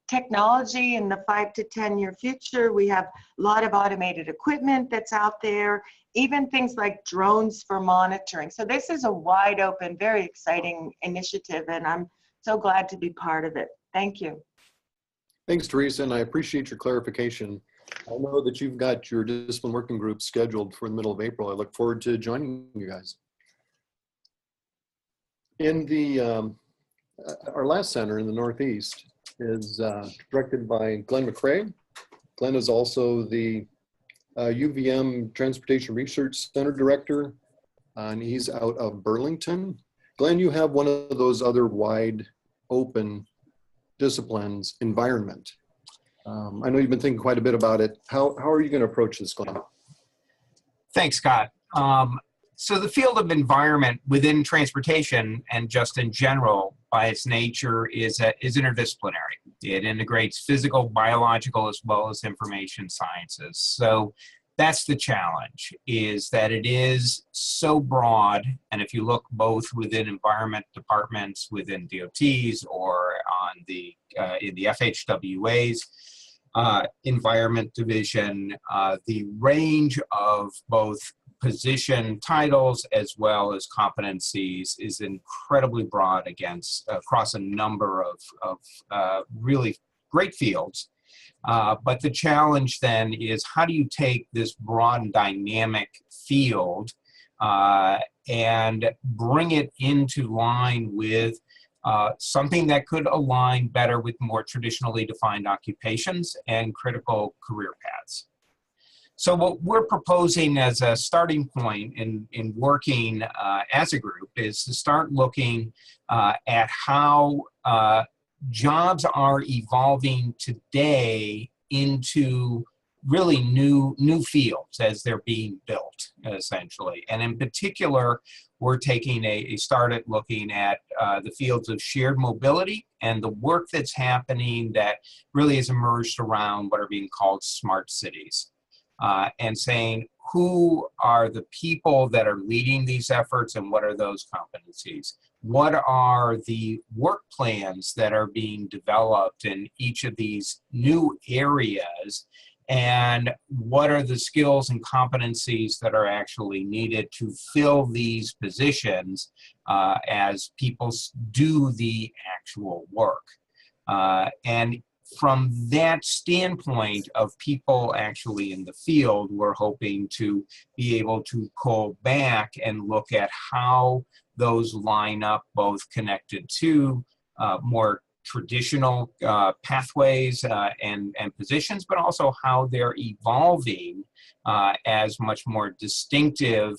technology in the 5 to 10 year future. We have a lot of automated equipment that's out there, even things like drones for monitoring. So this is a wide open, very exciting initiative, and I'm so glad to be part of it. Thank you. Thanks, Teresa, and I appreciate your clarification. I know that you've got your discipline working group scheduled for the middle of April. I look forward to joining you guys. In the, our last center in the Northeast is directed by Glenn McCrae. Glenn is also the UVM Transportation Research Center Director, and he's out of Burlington. Glenn, you have one of those other wide open disciplines, environment. I know you've been thinking quite a bit about it. How are you going to approach this, Glenn? Thanks, Scott. So the field of environment within transportation and just in general by its nature is interdisciplinary. It integrates physical, biological, as well as information sciences. So that's the challenge, is that it is so broad. And if you look both within environment departments, within DOTs, or on the in the FHWA's environment division, the range of both position titles as well as competencies is incredibly broad across a number of really great fields. But the challenge then is, how do you take this broad and dynamic field and bring it into line with something that could align better with more traditionally defined occupations and critical career paths? So what we're proposing as a starting point in working as a group is to start looking at how jobs are evolving today into really new fields as they're being built, essentially. And in particular, we're taking a start at looking at the fields of shared mobility and the work that's happening that really has emerged around what are being called smart cities. And saying, who are the people that are leading these efforts and what are those competencies? What are the work plans that are being developed in each of these new areas? And what are the skills and competencies that are actually needed to fill these positions as people do the actual work? And from that standpoint of people actually in the field, we're hoping to be able to pull back and look at how those line up, both connected to more traditional pathways and positions, but also how they're evolving as much more distinctive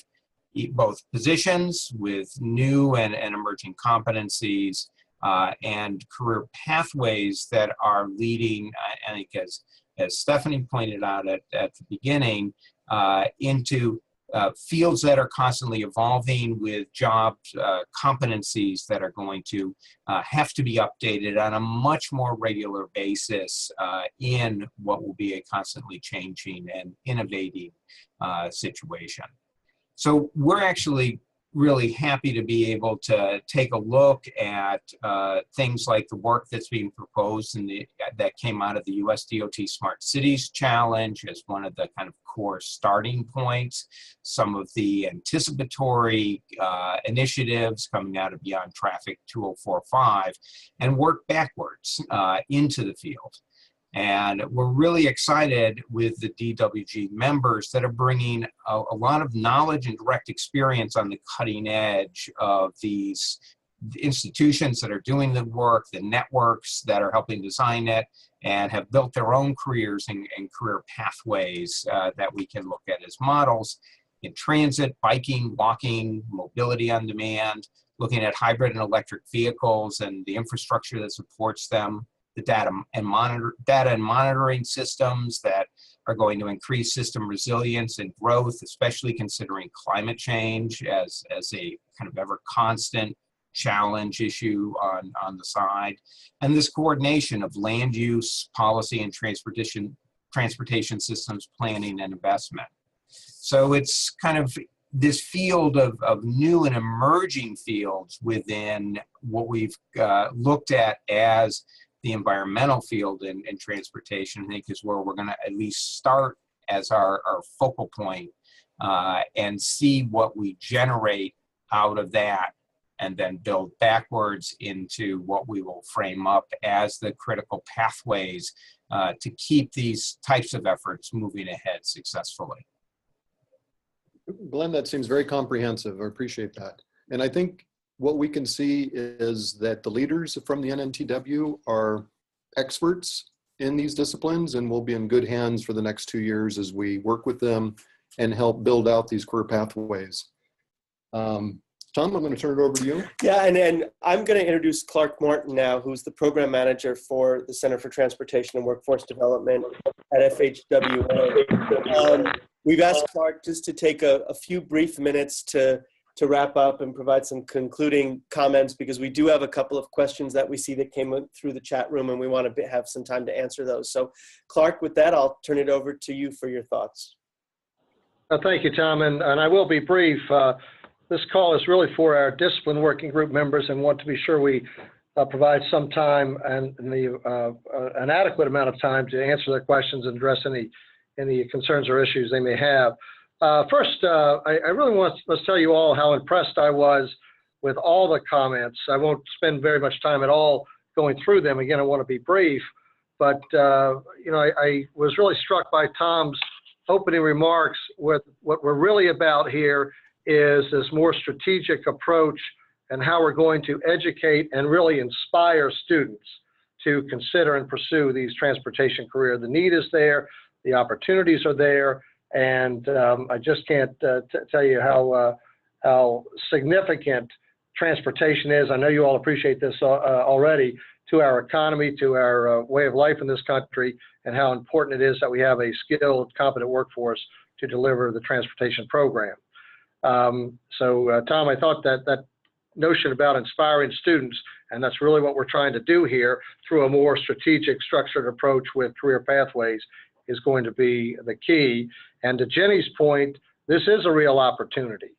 both positions with new and emerging competencies and career pathways that are leading, I think as Stephanie pointed out at the beginning, into fields that are constantly evolving with job competencies that are going to have to be updated on a much more regular basis in what will be a constantly changing and innovating situation. So we're actually really happy to be able to take a look at things like the work that's being proposed and that came out of the US DOT Smart Cities Challenge as one of the kind of core starting points, some of the anticipatory initiatives coming out of Beyond Traffic 2045, and work backwards into the field. And we're really excited with the DWG members that are bringing a lot of knowledge and direct experience on the cutting edge of these institutions that are doing the work, the networks that are helping design it, and have built their own careers and career pathways that we can look at as models in transit, biking, walking, mobility on demand, looking at hybrid and electric vehicles and the infrastructure that supports them, the data and monitoring systems that are going to increase system resilience and growth, especially considering climate change as a kind of ever constant challenge issue on the side, and this coordination of land use, policy, and transportation systems planning and investment. So it's kind of this field of new and emerging fields within what we've looked at as the environmental field in transportation, I think, is where we're going to at least start as our focal point and see what we generate out of that, and then build backwards into what we will frame up as the critical pathways to keep these types of efforts moving ahead successfully. Glenn, that seems very comprehensive. I appreciate that. And I think what we can see is that the leaders from the NNTW are experts in these disciplines, and we'll be in good hands for the next 2 years as we work with them and help build out these career pathways. Tom, I'm going to turn it over to you. Yeah, and I'm going to introduce Clark Morton now, who's the program manager for the Center for Transportation and Workforce Development at FHWA. We've asked Clark just to take a few brief minutes to wrap up and provide some concluding comments, because we do have a couple of questions that we see that came through the chat room, and we want to have some time to answer those. So Clark, with that, I'll turn it over to you for your thoughts. Thank you, Tom, and I will be brief. This call is really for our discipline working group members, and want to be sure we provide some time and an adequate amount of time to answer their questions and address any concerns or issues they may have. First, I really want to tell you all how impressed I was with all the comments. I won't spend very much time at all going through them. Again, I want to be brief, but I was really struck by Tom's opening remarks. What we're really about here is this more strategic approach and how we're going to educate and really inspire students to consider and pursue these transportation careers. The need is there, the opportunities are there, and I just can't tell you how significant transportation is. I know you all appreciate this already, to our economy, to our way of life in this country, and how important it is that we have a skilled, competent workforce to deliver the transportation program. Tom, I thought that notion about inspiring students, and that's really what we're trying to do here through a more strategic, structured approach with career pathways, is going to be the key. And to Jenny's point, this is a real opportunity.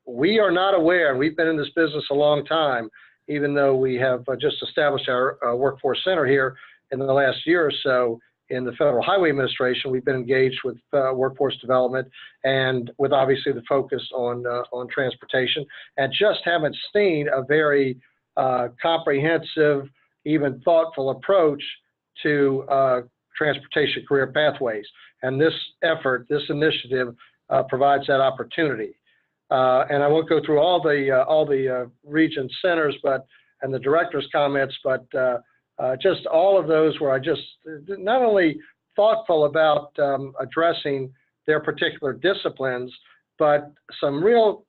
We are not aware, and we've been in this business a long time, even though we have just established our workforce center here in the last year or so in the Federal Highway Administration. We've been engaged with workforce development and with obviously the focus on transportation, and just haven't seen a very comprehensive, even thoughtful approach to transportation career pathways. And this effort, this initiative provides that opportunity. And I won't go through all the region centers, but and the director's comments, but just all of those where I just not only thoughtful about addressing their particular disciplines, but some real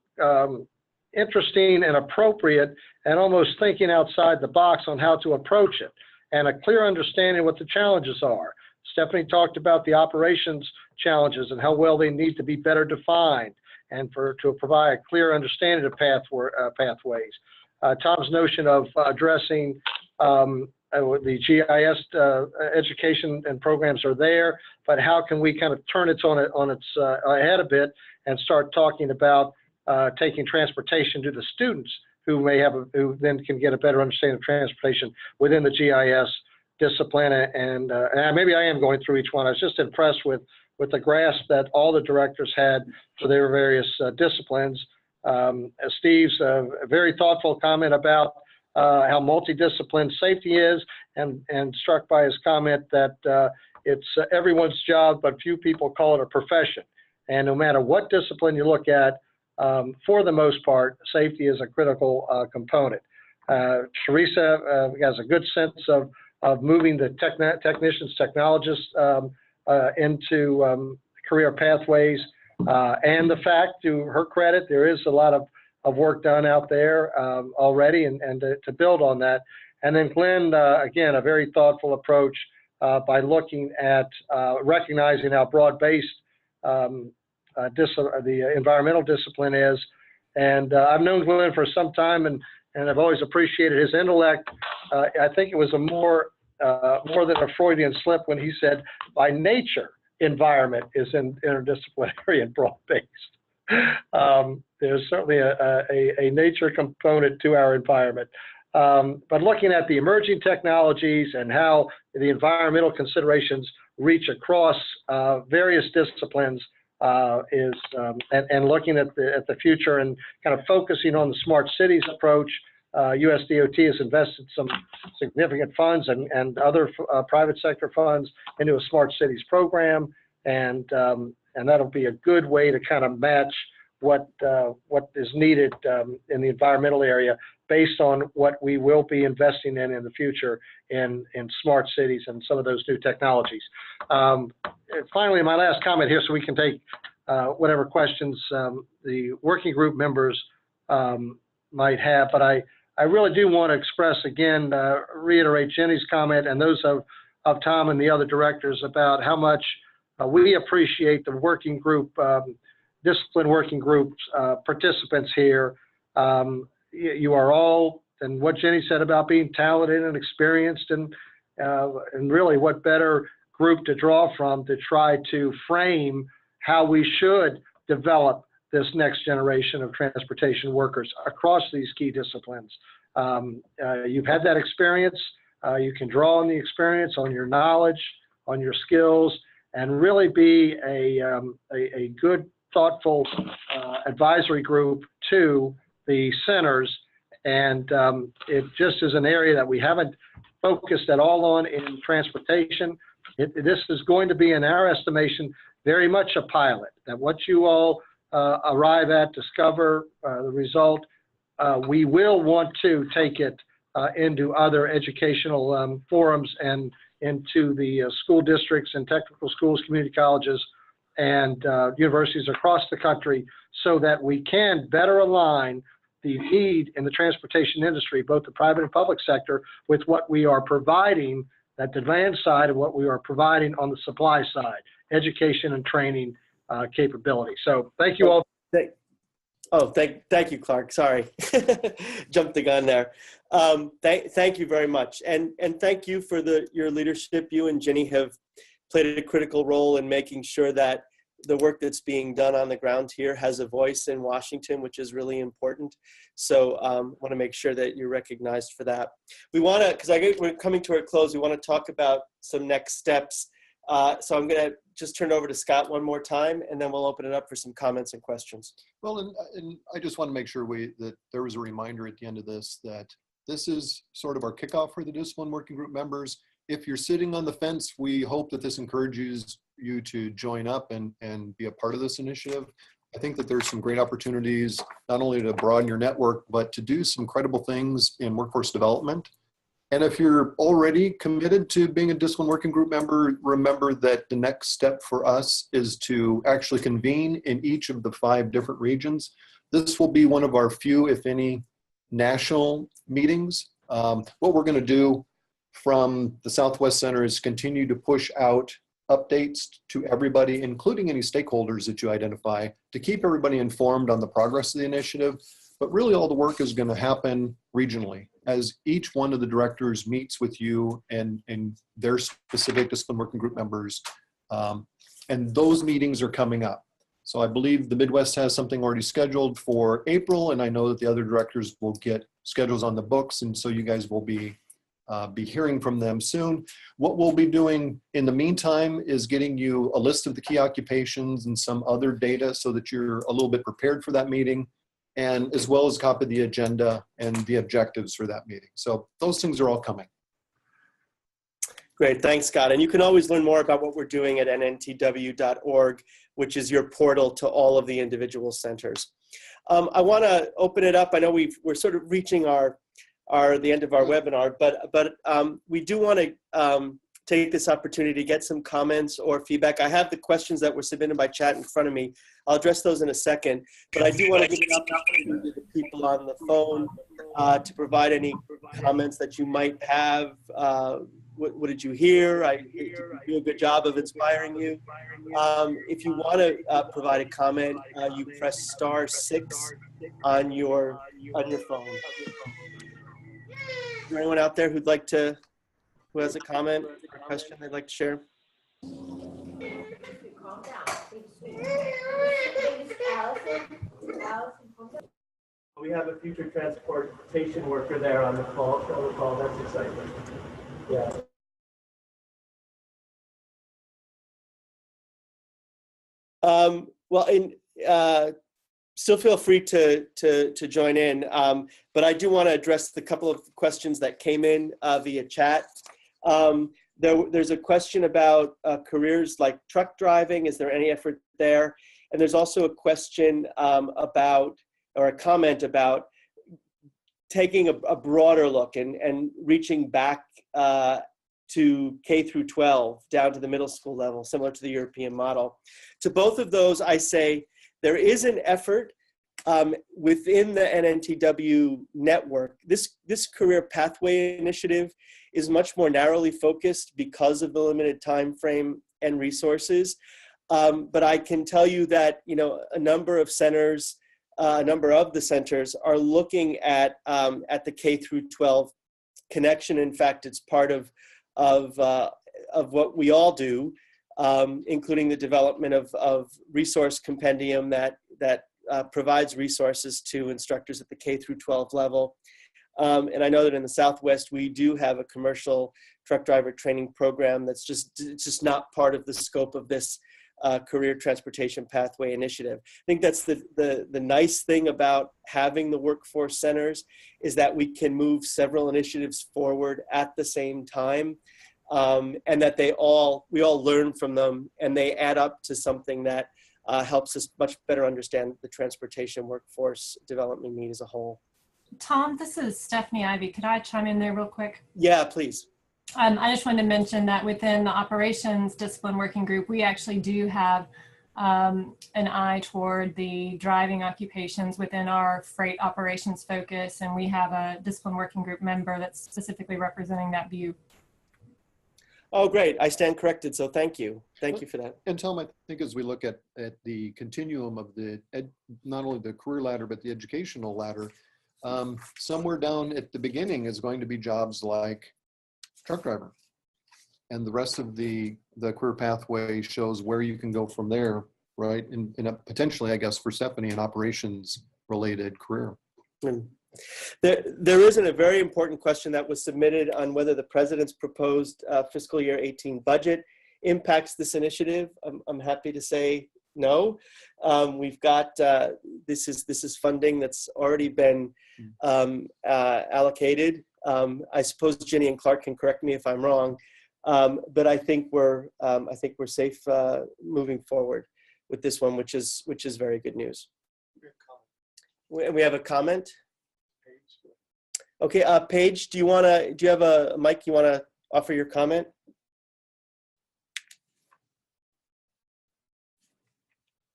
interesting and appropriate and almost thinking outside the box on how to approach it, and a clear understanding what the challenges are. Stephanie talked about the operations challenges and how well they need to be better defined, and to provide a clear understanding of pathways. Tom's notion of addressing the GIS education and programs are there, but how can we kind of turn it on its head a bit and start talking about taking transportation to the students who then can get a better understanding of transportation within the GIS discipline. And maybe I am going through each one. I was just impressed with the grasp that all the directors had for their various disciplines. Steve's very thoughtful comment about how multidisciplined safety is, and struck by his comment that it's everyone's job, but few people call it a profession. And no matter what discipline you look at, for the most part, safety is a critical component. Teresa has a good sense of moving the technicians, technologists into career pathways, and the fact, to her credit, there is a lot of work done out there already, and to build on that. And then Glenn, again, a very thoughtful approach by looking at recognizing how broad-based the environmental discipline is. And I've known Glenn for some time, and I've always appreciated his intellect. I think it was more than a Freudian slip when he said, by nature, environment is interdisciplinary and broad-based. There's certainly a nature component to our environment. But looking at the emerging technologies and how the environmental considerations reach across various disciplines and looking at the future and kind of focusing on the smart cities approach. USDOT has invested some significant funds and other private sector funds into a smart cities program, and that'll be a good way to kind of match what is needed in the environmental area based on what we will be investing in the future in smart cities and some of those new technologies. Finally, my last comment here, so we can take whatever questions the working group members might have, but I really do want to express again, reiterate Jenny's comment and those of Tom and the other directors about how much we appreciate the working group, discipline working groups participants here. You are all, and what Jenny said about being talented and experienced, and really what better group to draw from to try to frame how we should develop this next generation of transportation workers across these key disciplines. You've had that experience. You can draw on the experience, on your knowledge, on your skills, and really be a good, thoughtful advisory group to the centers. And it just is an area that we haven't focused at all on in transportation. This is going to be, in our estimation, very much a pilot, that what you all arrive at, discover the result, we will want to take it into other educational forums and into the school districts and technical schools, community colleges, and universities across the country, so that we can better align the need in the transportation industry, both the private and public sector, with what we are providing, that demand side of what we are providing on the supply side, education and training capability. So thank you all. Thank you, Clark. Sorry, jumped the gun there. Thank you very much, and thank you for your leadership. You and Jenny have played a critical role in making sure that the work that's being done on the ground here has a voice in Washington, which is really important. So want to make sure that you're recognized for that. We want to, because we're coming to a close, we want to talk about some next steps. So I'm going to just turn it over to Scott one more time, and then we'll open it up for some comments and questions. Well, and I just want to make sure that there was a reminder at the end of this that this is sort of our kickoff for the Discipline Working Group members. If you're sitting on the fence, we hope that this encourages you to join up and be a part of this initiative. I think that there's some great opportunities, not only to broaden your network, but to do some credible things in workforce development. And if you're already committed to being a discipline working group member, remember that the next step for us is to actually convene in each of the 5 different regions. This will be one of our few, if any, national meetings. What we're going to do from the Southwest Center is continue to push out updates to everybody, including any stakeholders that you identify, to keep everybody informed on the progress of the initiative. But really all the work is going to happen regionally as each one of the directors meets with you and their specific discipline working group members. And those meetings are coming up. So I believe the Midwest has something already scheduled for April, and I know that the other directors will get schedules on the books, and so you guys will be hearing from them soon. What we'll be doing in the meantime is getting you a list of the key occupations and some other data so that you're a little bit prepared for that meeting, and as well as copy the agenda and the objectives for that meeting. So those things are all coming. Great, thanks, Scott. And you can always learn more about what we're doing at nntw.org, which is your portal to all of the individual centers. I want to open it up. I know we're sort of reaching the end of our webinar, but we do want to take this opportunity to get some comments or feedback. I have the questions that were submitted by chat in front of me. I'll address those in a second, but I do want to give an opportunity to the people on the phone to provide any comments that you might have. What did you hear? Did you do a good job of inspiring you? If you want to provide a comment, you press *6 on your phone. Is there anyone out there who has a comment or question they'd like to share? We have a future transportation worker there on the call. That's exciting. Yeah. Still feel free to join in, but I do want to address the couple of questions that came in via chat. There's a question about careers like truck driving. Is there any effort there? And there's also a question or a comment about taking a broader look and reaching back to K through 12, down to the middle school level, similar to the European model. To both of those, I say there is an effort within the NNTW network. This career pathway initiative is much more narrowly focused because of the limited time frame and resources. But I can tell you that a number of the centers are looking at the K through 12 connection. In fact, it's part of what we all do, including the development of resource compendium that provides resources to instructors at the K through 12 level. And I know that in the Southwest, we do have a commercial truck driver training program that's just not part of the scope of this career transportation pathway initiative. I think that's the nice thing about having the workforce centers, is that we can move several initiatives forward at the same time, and that we all learn from them, and they add up to something that helps us much better understand the transportation workforce development need as a whole. Tom, this is Stephanie Ivy. Could I chime in there real quick? Yeah, please. I just wanted to mention that within the operations discipline working group, we actually do have an eye toward the driving occupations within our freight operations focus, and we have a discipline working group member that's specifically representing that view. Oh, great. I stand corrected, so thank you. Thank you for that. And Tom, I think as we look at the continuum of not only the career ladder, but the educational ladder, somewhere down at the beginning is going to be jobs like truck driver. And the rest of the career pathway shows where you can go from there, right? In a potentially, I guess, for Stephanie, an operations related career. There isn't a very important question that was submitted on whether the president's proposed fiscal year 18 budget impacts this initiative. I'm happy to say no. We've got, this is funding that's already been allocated. I suppose Ginny and Clark can correct me if I'm wrong, but I think we're safe moving forward. with this one, which is very good news. We have a comment. Okay, Paige, do you have a mic? You want to offer your comment?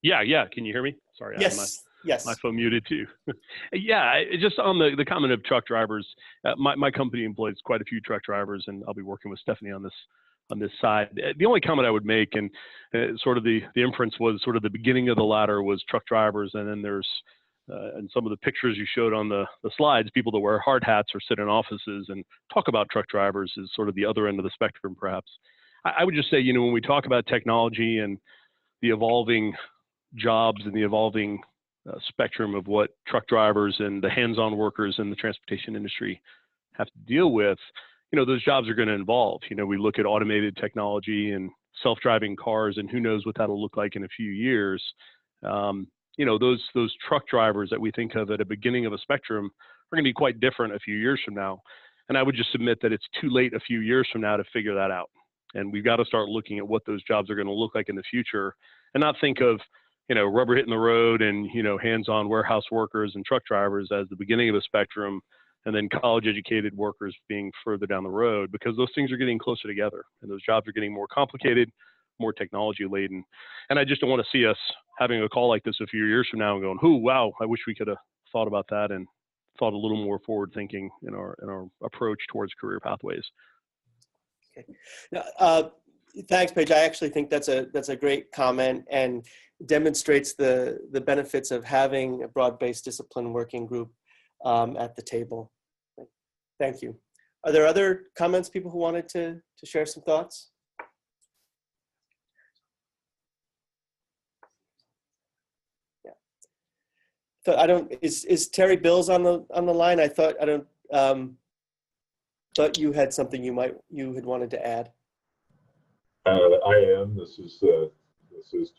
Yeah. Can you hear me? Sorry, Yes. I have my phone muted too. Yeah, just on the comment of truck drivers, my company employs quite a few truck drivers, and I'll be working with Stephanie on this side. The only comment I would make, and sort of the inference was sort of the beginning of the ladder was truck drivers, and then there's and some of the pictures you showed on the slides, people that wear hard hats or sit in offices and talk about truck drivers is sort of the other end of the spectrum, perhaps. I would just say, when we talk about technology and the evolving jobs and the evolving spectrum of what truck drivers and the hands-on workers in the transportation industry have to deal with, those jobs are going to evolve. We look at automated technology and self-driving cars, and who knows what that'll look like in a few years. Those truck drivers that we think of at a beginning of a spectrum are going to be quite different a few years from now. And I would just submit that it's too late a few years from now to figure that out. And we've got to start looking at what those jobs are going to look like in the future, and not think of rubber hitting the road and, hands-on warehouse workers and truck drivers as the beginning of a spectrum, and then college-educated workers being further down the road, because those things are getting closer together, and those jobs are getting more complicated, more technology-laden. And I just don't want to see us having a call like this a few years from now and going, "Oh, wow, I wish we could have thought about that and thought a little more forward-thinking in our approach towards career pathways." Okay. Thanks, Paige. I actually think that's a great comment and demonstrates the benefits of having a broad-based discipline working group at the table. Thank you. Are there other comments, people who wanted to share some thoughts? Yeah. So is Terry Bills on the line? Thought you had something you had wanted to add. I am. This is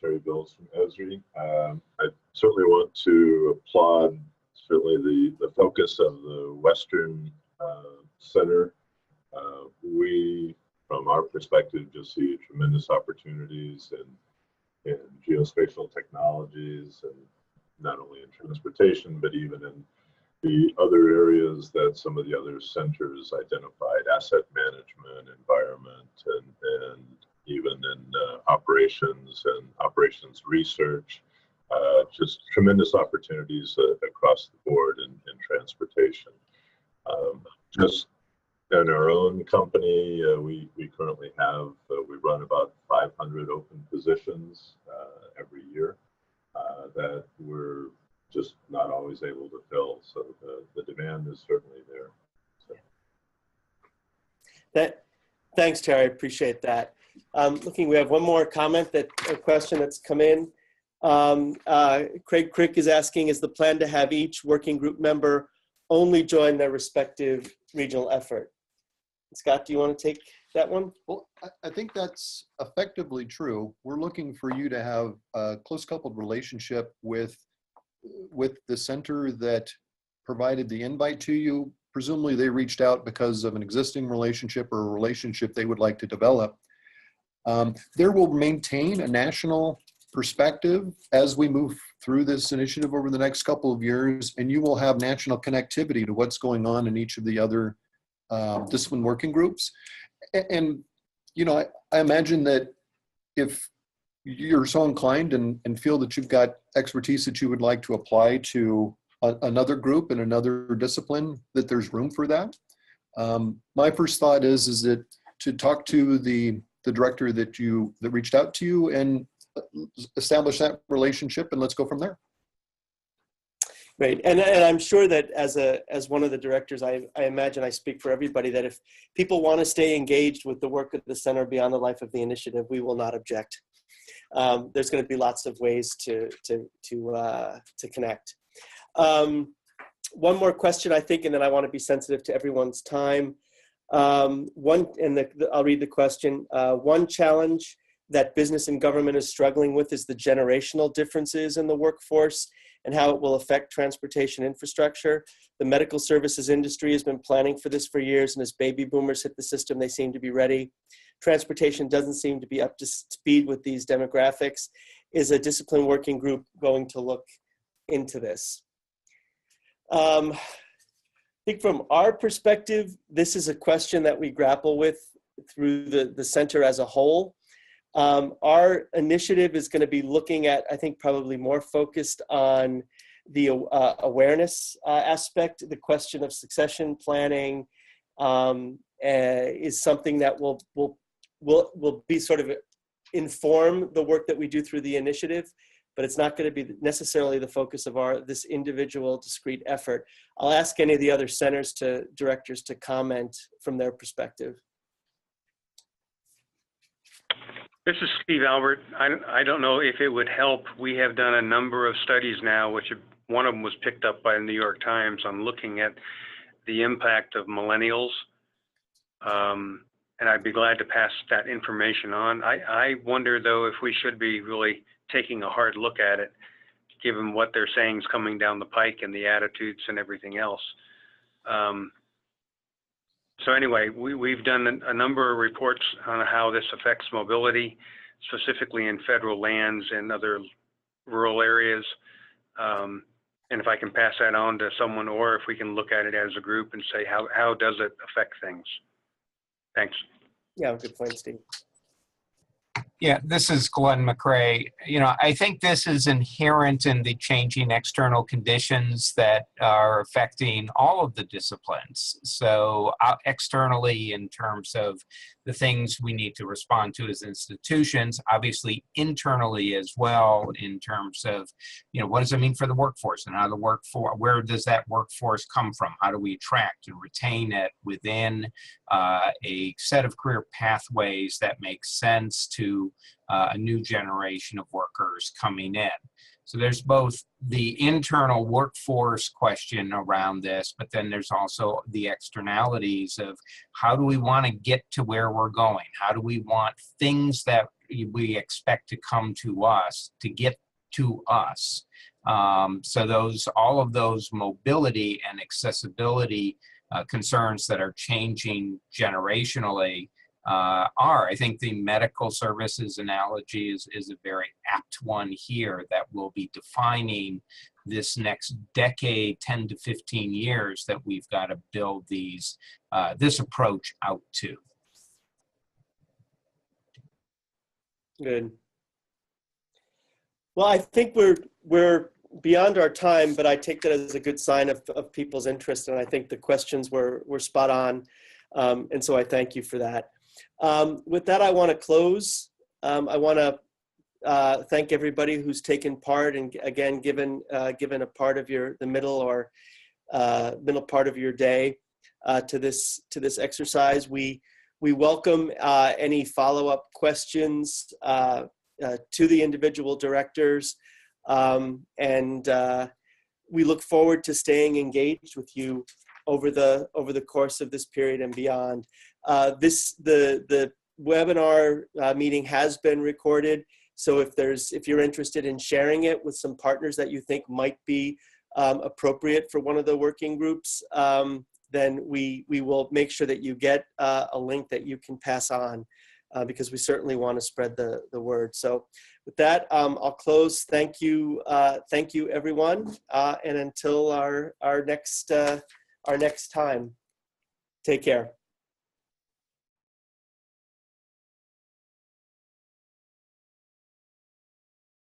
Terry Bills from Esri. I certainly want to applaud the focus of the Western Center. We, from our perspective, just see tremendous opportunities in geospatial technologies, and not only in transportation, but even in the other areas that some of the other centers identified: asset management, environment, and even in operations and operations research. Just tremendous opportunities across the board in transportation. Just in our own company, we currently have, we run about 500 open positions every year that we're just not always able to fill. So the demand is certainly there. So. Thanks, Terry. I appreciate that. We have one more comment, a question that's come in. Craig Crick is asking, is the plan to have each working group member only join their respective regional effort? Scott, do you want to take that one? Well, I think that's effectively true. We're looking for you to have a close coupled relationship with the center that provided the invite to you. Presumably they reached out because of an existing relationship or a relationship they would like to develop. There will maintain a national perspective as we move through this initiative over the next couple of years, and you will have national connectivity to what's going on in each of the other discipline working groups. And I imagine that if you're so inclined and feel that you've got expertise that you would like to apply to another group and another discipline, that there's room for that. My first thought is that to talk to the director that reached out to you and establish that relationship, and let's go from there. Great, and I'm sure that as one of the directors, I imagine I speak for everybody that if people want to stay engaged with the work of the center beyond the life of the initiative, we will not object. There's going to be lots of ways to connect. One more question, I think, and then I want to be sensitive to everyone's time. I'll read the question. One challenge that business and government is struggling with is the generational differences in the workforce and how it will affect transportation infrastructure. The medical services industry has been planning for this for years, and as baby boomers hit the system, they seem to be ready. Transportation doesn't seem to be up to speed with these demographics. is a discipline working group going to look into this? I think from our perspective, this is a question that we grapple with through the center as a whole. Our initiative is going to be looking at, I think, probably more focused on the awareness aspect. The question of succession planning is something that will be sort of inform the work that we do through the initiative, but it's not going to be necessarily the focus of this individual discrete effort. I'll ask any of the other directors to comment from their perspective. This is Steve Albert. I don't know if it would help. We have done a number of studies now, which one of them was picked up by the New York Times on looking at the impact of millennials. And I'd be glad to pass that information on. I wonder, though, if we should be really taking a hard look at it, given what they're saying is coming down the pike and the attitudes and everything else. So anyway, we've done a number of reports on how this affects mobility, specifically in federal lands and other rural areas. And if I can pass that on to someone, or if we can look at it as a group and say, how does it affect things? Thanks. Yeah, good point, Steve. Yeah, this is Glenn McRae. You know, I think this is inherent in the changing external conditions that are affecting all of the disciplines. So externally, in terms of the things we need to respond to as institutions, obviously internally as well, in terms of, you know, what does it mean for the workforce, and how the workforce, where does that workforce come from? How do we attract and retain it within a set of career pathways that make sense to a new generation of workers coming in? So there's both the internal workforce question around this, but then there's also the externalities of how do we want to get to where we're going? How do we want things that we expect to come to us to get to us? So all of those mobility and accessibility concerns that are changing generationally I think the medical services analogy is a very apt one here that will be defining this next decade, 10 to 15 years, that we've got to build this approach out to. Good. Well, I think we're beyond our time, but I take that as a good sign of people's interest, and I think the questions were spot on, and so I thank you for that. With that, I want to close. I want to thank everybody who's taken part and again given a part of the middle part of your day to this exercise. We welcome any follow-up questions to the individual directors, and we look forward to staying engaged with you over the course of this period and beyond. The webinar meeting has been recorded, so if you're interested in sharing it with some partners that you think might be appropriate for one of the working groups, then we will make sure that you get a link that you can pass on, because we certainly want to spread the word. So with that, I'll close. Thank you everyone, and until our next time, take care.